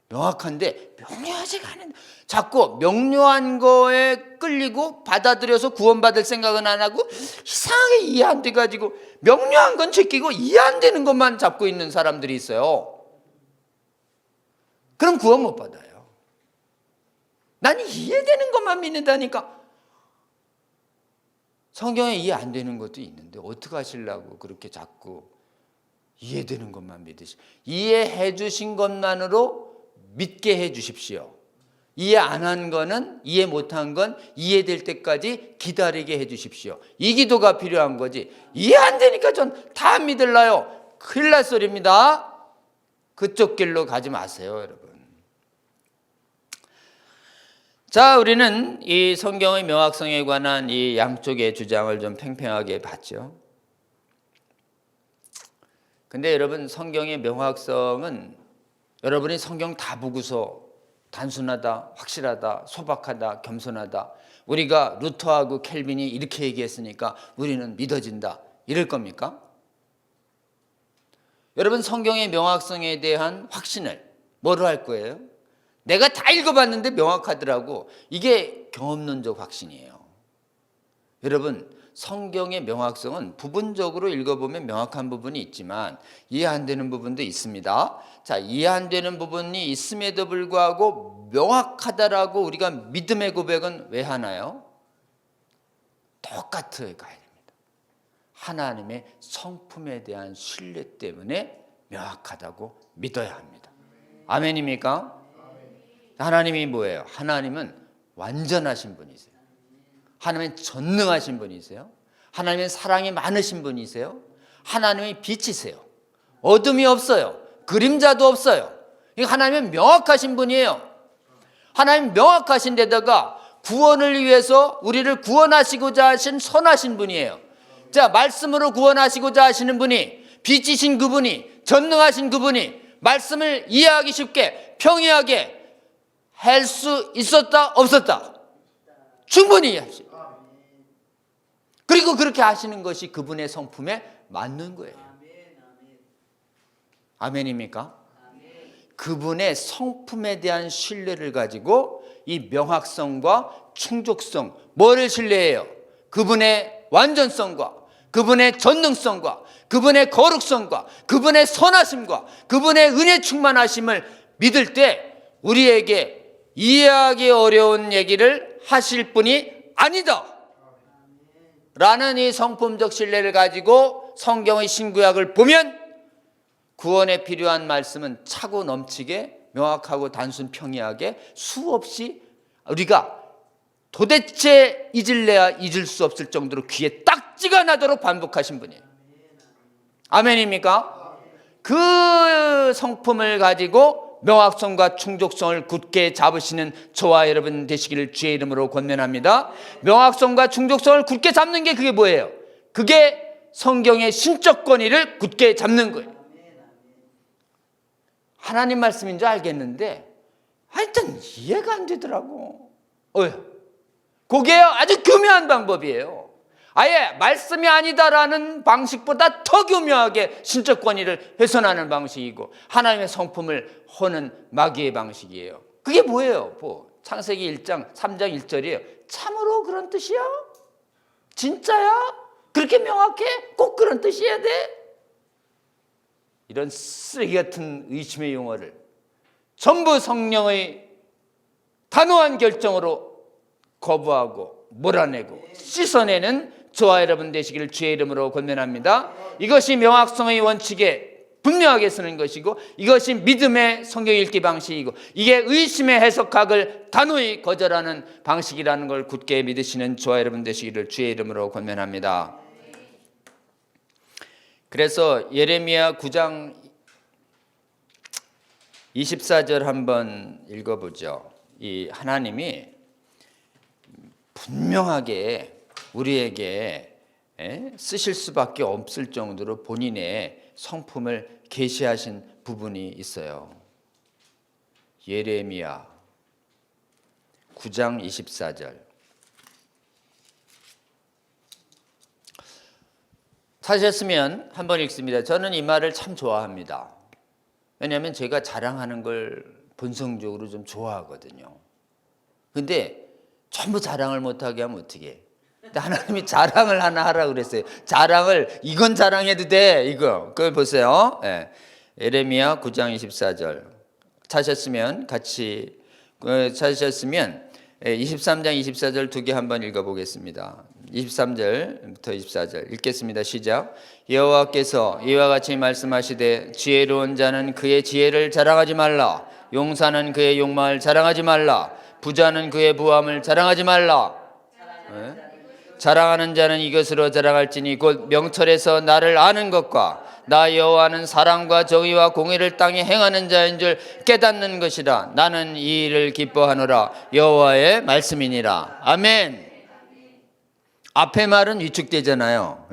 명확한데 명료하지가 않은데 자꾸 명료한 거에 끌리고 받아들여서 구원받을 생각은 안 하고 이상하게 이해 안 돼가지고 명료한 건 제끼고 이해 안 되는 것만 잡고 있는 사람들이 있어요. 그럼 구원 못 받아요. 난 이해되는 것만 믿는다니까. 성경에 이해 안 되는 것도 있는데 어떻게 하시려고 그렇게 자꾸 이해되는 것만 믿으시. 이해해 주신 것만으로 믿게 해 주십시오. 이해 안 한 거는, 이해 못한 건 이해될 때까지 기다리게 해 주십시오. 이 기도가 필요한 거지. 이해 안 되니까 전 다 믿을라요. 큰일 날 소리입니다. 그쪽 길로 가지 마세요, 여러분. 자, 우리는 이 성경의 명확성에 관한 이 양쪽의 주장을 좀 팽팽하게 봤죠. 근데 여러분, 성경의 명확성은 여러분이 성경 다 보고서 단순하다, 확실하다, 소박하다, 겸손하다, 우리가 루터하고 켈빈이 이렇게 얘기했으니까 우리는 믿어진다, 이럴 겁니까? 여러분, 성경의 명확성에 대한 확신을 뭐로 할 거예요? 내가 다 읽어봤는데 명확하더라고. 이게 경험론적 확신이에요. 여러분, 성경의 명확성은 부분적으로 읽어보면 명확한 부분이 있지만 이해 안 되는 부분도 있습니다. 자, 이해 안 되는 부분이 있음에도 불구하고 명확하다라고 우리가 믿음의 고백은 왜 하나요? 똑같이 가야 됩니다. 하나님의 성품에 대한 신뢰 때문에 명확하다고 믿어야 합니다. 아멘입니까? 하나님이 뭐예요? 하나님은 완전하신 분이세요. 하나님은 전능하신 분이세요. 하나님은 사랑이 많으신 분이세요. 하나님의 빛이세요. 어둠이 없어요. 그림자도 없어요. 하나님은 명확하신 분이에요. 하나님 명확하신 데다가 구원을 위해서 우리를 구원하시고자 하신 선하신 분이에요. 자, 말씀으로 구원하시고자 하시는 분이, 빛이신 그분이, 전능하신 그분이 말씀을 이해하기 쉽게 평이하게 할 수 있었다 없었다? 충분히 이해하시죠. 그리고 그렇게 하시는 것이 그분의 성품에 맞는 거예요. 아멘입니까? 그분의 성품에 대한 신뢰를 가지고 이 명확성과 충족성, 뭐를 신뢰해요? 그분의 완전성과 그분의 전능성과 그분의 거룩성과 그분의 선하심과 그분의 은혜 충만하심을 믿을 때 우리에게 이해하기 어려운 얘기를 하실 분이 아니다 라는 이 성품적 신뢰를 가지고 성경의 신구약을 보면 구원에 필요한 말씀은 차고 넘치게 명확하고 단순 평이하게 수없이 우리가 도대체 잊을래야 잊을 수 없을 정도로 귀에 딱지가 나도록 반복하신 분이에요. 아멘입니까? 그 성품을 가지고 명확성과 충족성을 굳게 잡으시는 저와 여러분 되시기를 주의 이름으로 권면합니다. 명확성과 충족성을 굳게 잡는 게 그게 뭐예요? 그게 성경의 신적 권위를 굳게 잡는 거예요. 하나님 말씀인 줄 알겠는데 하여튼 이해가 안 되더라고. 그게 아주 교묘한 방법이에요. 아예 말씀이 아니다라는 방식보다 더 교묘하게 신적 권위를 훼손하는 방식이고 하나님의 성품을 허는 마귀의 방식이에요. 그게 뭐예요? 창세기 1장 3장 1절이에요. 참으로 그런 뜻이야? 진짜야? 그렇게 명확해? 꼭 그런 뜻이어야 돼? 이런 쓰레기 같은 의심의 용어를 전부 성령의 단호한 결정으로 거부하고 몰아내고 씻어내는 저와 여러분 되시기를 주의 이름으로 권면합니다. 이것이 명확성의 원칙에 분명하게 쓰는 것이고, 이것이 믿음의 성경 읽기 방식이고, 이게 의심의 해석학을 단호히 거절하는 방식이라는 걸 굳게 믿으시는 저와 여러분 되시기를 주의 이름으로 권면합니다. 그래서 예레미야 9장 24절 한번 읽어보죠. 이 하나님이 분명하게 우리에게 쓰실 수밖에 없을 정도로 본인의 성품을 계시하신 부분이 있어요. 예레미야 9장 24절. 찾으셨으면 한번 읽습니다. 저는 이 말을 참 좋아합니다. 왜냐하면 제가 자랑하는 걸 본성적으로 좀 좋아하거든요. 근데 전부 자랑을 못하게 하면 어떻게 해? 근데 하나님이 자랑을 하나 하라고 그랬어요. 자랑을, 이건 자랑해도 돼, 이거. 그걸 보세요. 예레미야 9장 24절. 찾으셨으면 같이, 찾으셨으면 23장 24절 두 개 한번 읽어보겠습니다. 23절부터 24절 읽겠습니다. 시작. 여호와께서 이와 같이 말씀하시되 지혜로운 자는 그의 지혜를 자랑하지 말라. 용사는 그의 용망을 자랑하지 말라. 부자는 그의 부함을 자랑하지 말라. 자랑하는 자는 이것으로 자랑할지니 곧 명철에서 나를 아는 것과 나 여호와는 사랑과 정의와 공의를 땅에 행하는 자인 줄 깨닫는 것이라. 나는 이 일을 기뻐하노라. 여호와의 말씀이니라. 아멘. 앞에 말은 위축되잖아요.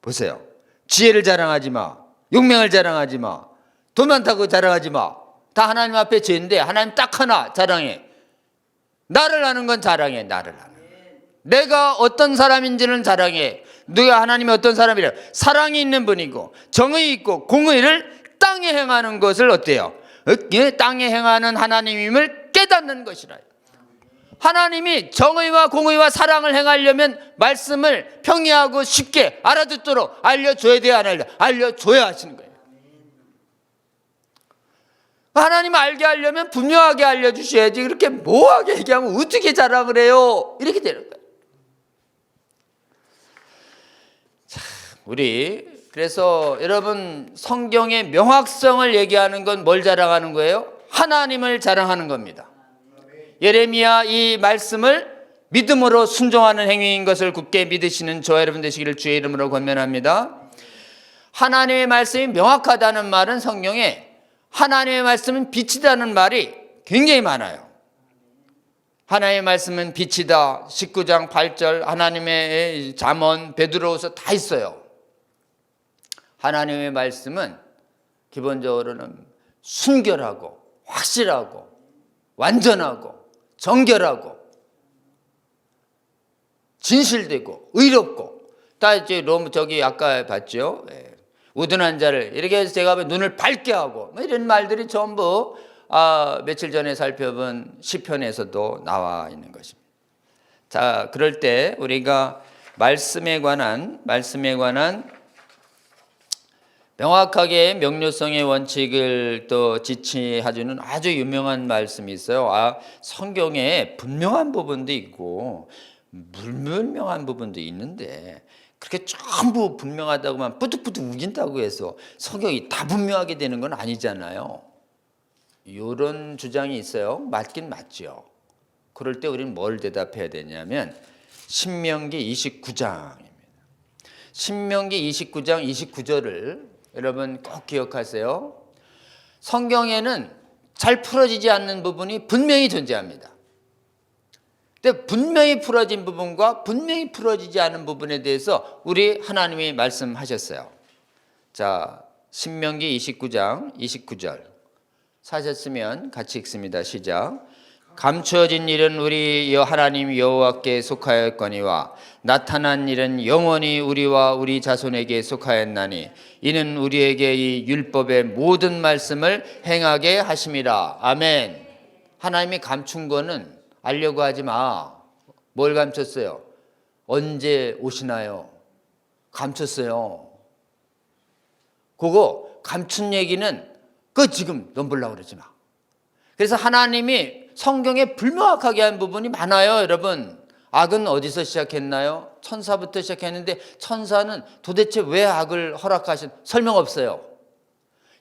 보세요. 지혜를 자랑하지 마. 용맹을 자랑하지 마. 돈 많다고 자랑하지 마. 다 하나님 앞에 죄인데 하나님 딱 하나 자랑해. 나를 아는 건 자랑해. 나를 아는 건. 내가 어떤 사람인지는 자랑해. 네가 하나님이 어떤 사람이라. 사랑이 있는 분이고 정의 있고 공의를 땅에 행하는 것을 어때요? 땅에 행하는 하나님임을 깨닫는 것이라. 하나님이 정의와 공의와 사랑을 행하려면 말씀을 평이하고 쉽게 알아듣도록 알려줘야 돼요, 안 알려줘야 하시는 거예요. 하나님 알게 하려면 분명하게 알려주셔야지. 그렇게 모호하게 얘기하면 어떻게 자랑을 해요? 이렇게 되는 거예요. 자, 우리 그래서 여러분 성경의 명확성을 얘기하는 건 뭘 자랑하는 거예요? 하나님을 자랑하는 겁니다. 예레미야 이 말씀을 믿음으로 순종하는 행위인 것을 굳게 믿으시는 저와 여러분 되시기를 주의 이름으로 권면합니다. 하나님의 말씀이 명확하다는 말은 성경에 하나님의 말씀은 빛이다는 말이 굉장히 많아요. 하나님의 말씀은 빛이다. 19장 8절 하나님의 잠언 베드로후서 다 있어요. 하나님의 말씀은 기본적으로는 순결하고 확실하고 완전하고 정결하고 진실되고 의롭고 다 이제 저기 아까 봤죠. 우둔한 자를 이렇게 해서 제가 눈을 밝게 하고 이런 말들이 전부 며칠 전에 살펴본 시편에서도 나와 있는 것입니다. 자, 그럴 때 우리가 말씀에 관한 명확하게 명료성의 원칙을 또 지지해주는 아주 유명한 말씀이 있어요. 성경에 분명한 부분도 있고 불분명한 부분도 있는데 그렇게 전부 분명하다고만 뿌득뿌득 우긴다고 해서 성경이 다 분명하게 되는 건 아니잖아요. 이런 주장이 있어요. 맞긴 맞죠. 그럴 때 우리는 뭘 대답해야 되냐면 신명기 29장입니다. 신명기 29장 29절을 여러분 꼭 기억하세요. 성경에는 잘 풀어지지 않는 부분이 분명히 존재합니다. 근데 분명히 풀어진 부분과 분명히 풀어지지 않은 부분에 대해서 우리 하나님이 말씀하셨어요. 자, 신명기 29장 29절 찾았으면 같이 읽습니다. 시작. 감추어진 일은 우리 하나님 여호와께 속하였거니와 나타난 일은 영원히 우리와 우리 자손에게 속하였나니 이는 우리에게 이 율법의 모든 말씀을 행하게 하심이라. 아멘. 하나님이 감춘 거는 알려고 하지 마. 뭘 감췄어요? 언제 오시나요? 감췄어요. 그거 감춘 얘기는 그거 지금 넘보려고 그러지 마. 그래서 하나님이 성경에 불명확하게 한 부분이 많아요. 여러분, 악은 어디서 시작했나요? 천사부터 시작했는데 천사는 도대체 왜 악을 허락하신 설명 없어요.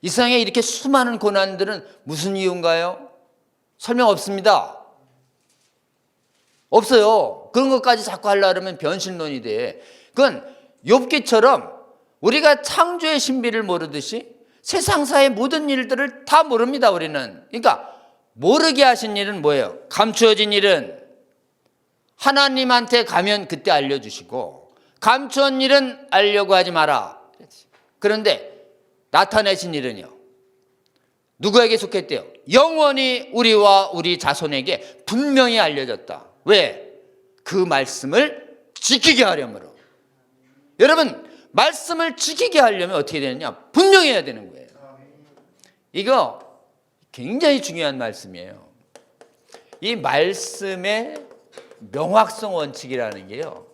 이 세상에 이렇게 수많은 고난들은 무슨 이유인가요? 설명 없습니다. 없어요. 그런 것까지 자꾸 하려고 하면 변신론이 돼. 그건 욥기처럼 우리가 창조의 신비를 모르듯이 세상사의 모든 일들을 다 모릅니다. 우리는. 그러니까 모르게 하신 일은 뭐예요? 감추어진 일은 하나님한테 가면 그때 알려주시고, 감추어진 일은 알려고 하지 마라. 그런데 나타내신 일은요, 누구에게 속했대요? 영원히 우리와 우리 자손에게 분명히 알려졌다. 왜? 그 말씀을 지키게 하려므로. 여러분, 말씀을 지키게 하려면 어떻게 되느냐? 분명히 해야 되는 거예요. 이거 굉장히 중요한 말씀이에요. 이 말씀의 명확성 원칙이라는 게요,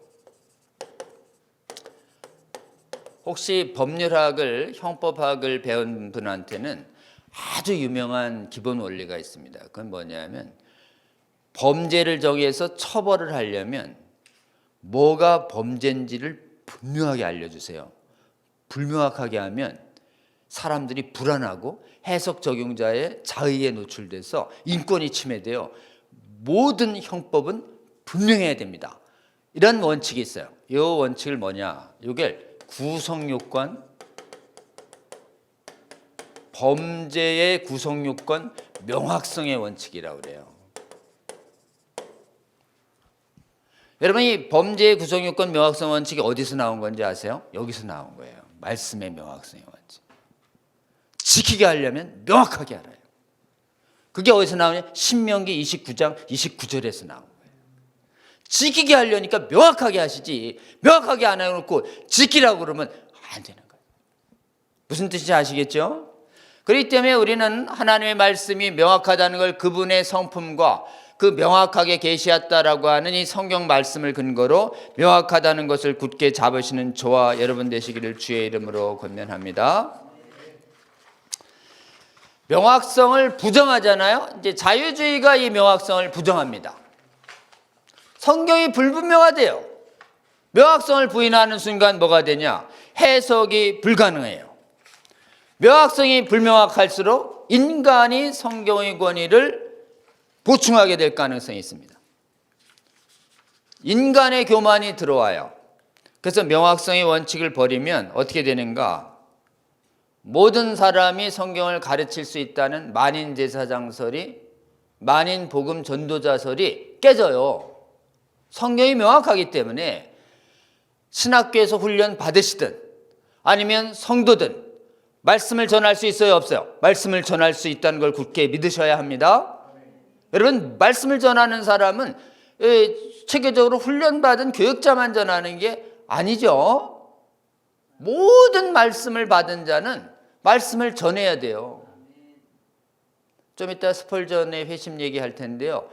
혹시 법률학을, 형법학을 배운 분한테는 아주 유명한 기본 원리가 있습니다. 그건 뭐냐면, 범죄를 정해서 처벌을 하려면 뭐가 범죄인지를 분명하게 알려주세요. 불명확하게 하면 사람들이 불안하고 해석 적용자의 자의에 노출돼서 인권이 침해돼요. 모든 형법은 분명해야 됩니다. 이런 원칙이 있어요. 이 원칙을 뭐냐? 이게 구성요건, 범죄의 구성요건 명확성의 원칙이라고 그래요. 여러분, 이 범죄의 구성요건 명확성 원칙이 어디서 나온 건지 아세요? 여기서 나온 거예요. 말씀의 명확성의 원칙. 지키게 하려면 명확하게 알아요. 그게 어디서 나오냐? 신명기 29장 29절에서 나온 거예요. 지키게 하려니까 명확하게 하시지, 명확하게 안 해놓고 지키라고 그러면 안 되는 거예요. 무슨 뜻인지 아시겠죠? 그렇기 때문에 우리는 하나님의 말씀이 명확하다는 걸 그분의 성품과 그 명확하게 계시했다라고 하는 이 성경 말씀을 근거로 명확하다는 것을 굳게 잡으시는 저와 여러분 되시기를 주의 이름으로 권면합니다. 명확성을 부정하잖아요. 이제 자유주의가 이 명확성을 부정합니다. 성경이 불분명하대요. 명확성을 부인하는 순간 뭐가 되냐? 해석이 불가능해요. 명확성이 불명확할수록 인간이 성경의 권위를 보충하게 될 가능성이 있습니다. 인간의 교만이 들어와요. 그래서 명확성의 원칙을 버리면 어떻게 되는가? 모든 사람이 성경을 가르칠 수 있다는 만인제사장설이, 만인복음 전도자설이 깨져요. 성경이 명확하기 때문에 신학교에서 훈련 받으시든 아니면 성도든 말씀을 전할 수 있어요, 없어요? 말씀을 전할 수 있다는 걸 굳게 믿으셔야 합니다. 여러분, 말씀을 전하는 사람은 체계적으로 훈련받은 교역자만 전하는 게 아니죠. 모든 말씀을 받은 자는 말씀을 전해야 돼요. 좀 이따 스펄전의 회심 얘기할 텐데요,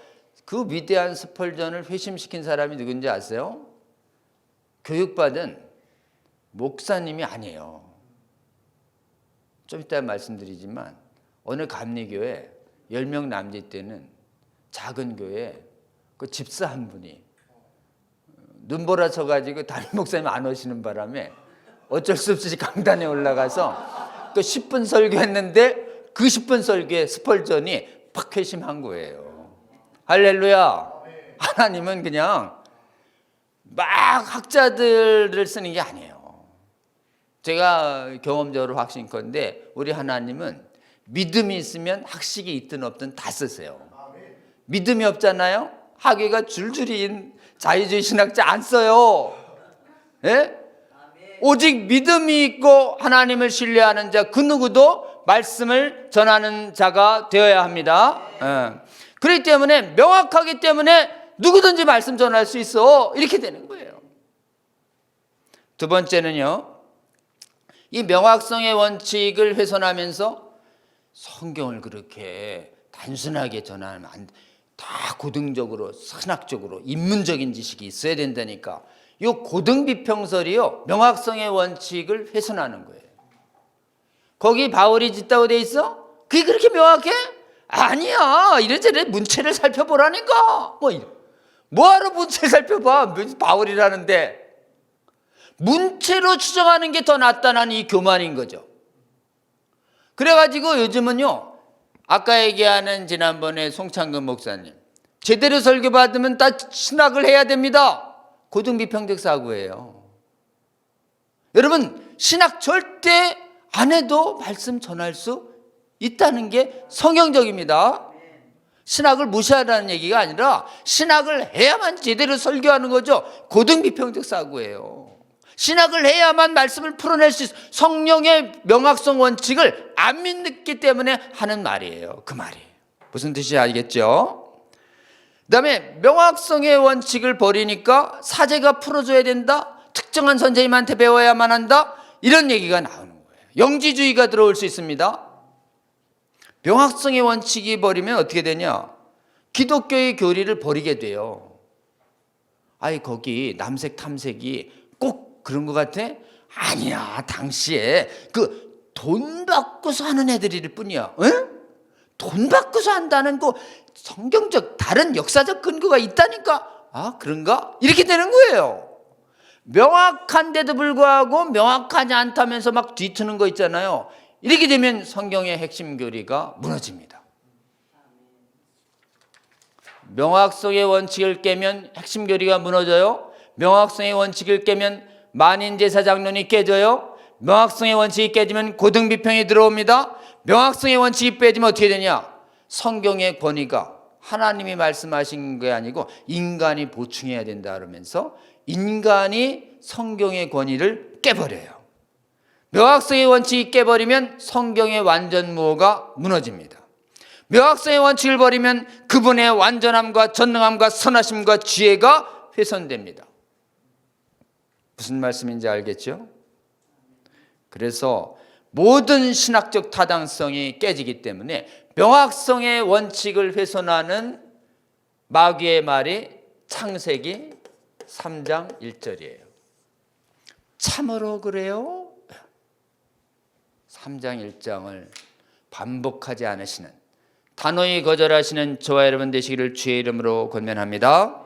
그 위대한 스펄전을 회심시킨 사람이 누군지 아세요? 교육받은 목사님이 아니에요. 좀 이따 말씀드리지만 어느 감리교회 10명 남짓 되는 작은 교회 그 집사 한 분이 눈보라 쳐가지고 담임 목사님 안 오시는 바람에 어쩔 수 없이 강단에 올라가서 그 10분 설교했는데 그 10분 설교에 스펄전이 팍 회심한 거예요. 할렐루야. 하나님은 그냥 막 학자들을 쓰는 게 아니에요. 제가 경험적으로 확신컨대 우리 하나님은 믿음이 있으면 학식이 있든 없든 다 쓰세요. 믿음이 없잖아요? 학위가 줄줄이 자유주의 신학자 안 써요. 예? 오직 믿음이 있고 하나님을 신뢰하는 자 그 누구도 말씀을 전하는 자가 되어야 합니다. 예. 그렇기 때문에 명확하기 때문에 누구든지 말씀 전할 수 있어. 이렇게 되는 거예요. 두 번째는요, 이 명확성의 원칙을 훼손하면서 성경을 그렇게 단순하게 전하면 안 돼. 다 고등적으로, 신학적으로, 인문적인 지식이 있어야 된다니까. 이 고등비평설이요, 명확성의 원칙을 훼손하는 거예요. 거기 바울이 짓다고 돼 있어? 그게 그렇게 명확해? 아니야. 이래저래 문체를 살펴보라니까. 뭐하러 문체를 살펴봐? 바울이라는데. 문체로 추정하는 게 더 낫다는 이 교만인 거죠. 그래가지고 요즘은요, 아까 얘기하는 지난번에 송창근 목사님, 제대로 설교받으면 다 신학을 해야 됩니다. 고등비평적 사고예요. 여러분, 신학 절대 안 해도 말씀 전할 수 있다는 게 성경적입니다. 신학을 무시하라는 얘기가 아니라 신학을 해야만 제대로 설교하는 거죠. 고등비평적 사고예요. 신학을 해야만 말씀을 풀어낼 수 있어요. 성령의 명확성 원칙을 안 믿기 때문에 하는 말이에요. 그 말이에요. 무슨 뜻인지 알겠죠? 그 다음에 명확성의 원칙을 버리니까 사제가 풀어줘야 된다. 특정한 선생님한테 배워야만 한다. 이런 얘기가 나오는 거예요. 영지주의가 들어올 수 있습니다. 명확성의 원칙이 버리면 어떻게 되냐? 기독교의 교리를 버리게 돼요. 아이, 거기 남색 탐색이 꼭 그런 것 같아? 아니야. 당시에 그 돈 받고서 하는 애들일 뿐이야. 응? 돈 받고서 한다는 거 성경적 다른 역사적 근거가 있다니까. 아, 그런가? 이렇게 되는 거예요. 명확한데도 불구하고 명확하지 않다면서 막 뒤트는 거 있잖아요. 이렇게 되면 성경의 핵심 교리가 무너집니다. 명확성의 원칙을 깨면 핵심 교리가 무너져요. 명확성의 원칙을 깨면 만인제사장론이 깨져요. 명확성의 원칙이 깨지면 고등비평이 들어옵니다. 명확성의 원칙이 빼지면 어떻게 되냐? 성경의 권위가 하나님이 말씀하신 게 아니고 인간이 보충해야 된다 그러면서 인간이 성경의 권위를 깨버려요. 명확성의 원칙이 깨버리면 성경의 완전무효가 무너집니다. 명확성의 원칙을 버리면 그분의 완전함과 전능함과 선하심과 지혜가 훼손됩니다. 무슨 말씀인지 알겠죠? 그래서 모든 신학적 타당성이 깨지기 때문에 명확성의 원칙을 훼손하는 마귀의 말이 창세기 3장 1절이에요. 참으로 그래요? 3장 1장을 반복하지 않으시는, 단호히 거절하시는 저와 여러분 되시기를 주의 이름으로 권면합니다.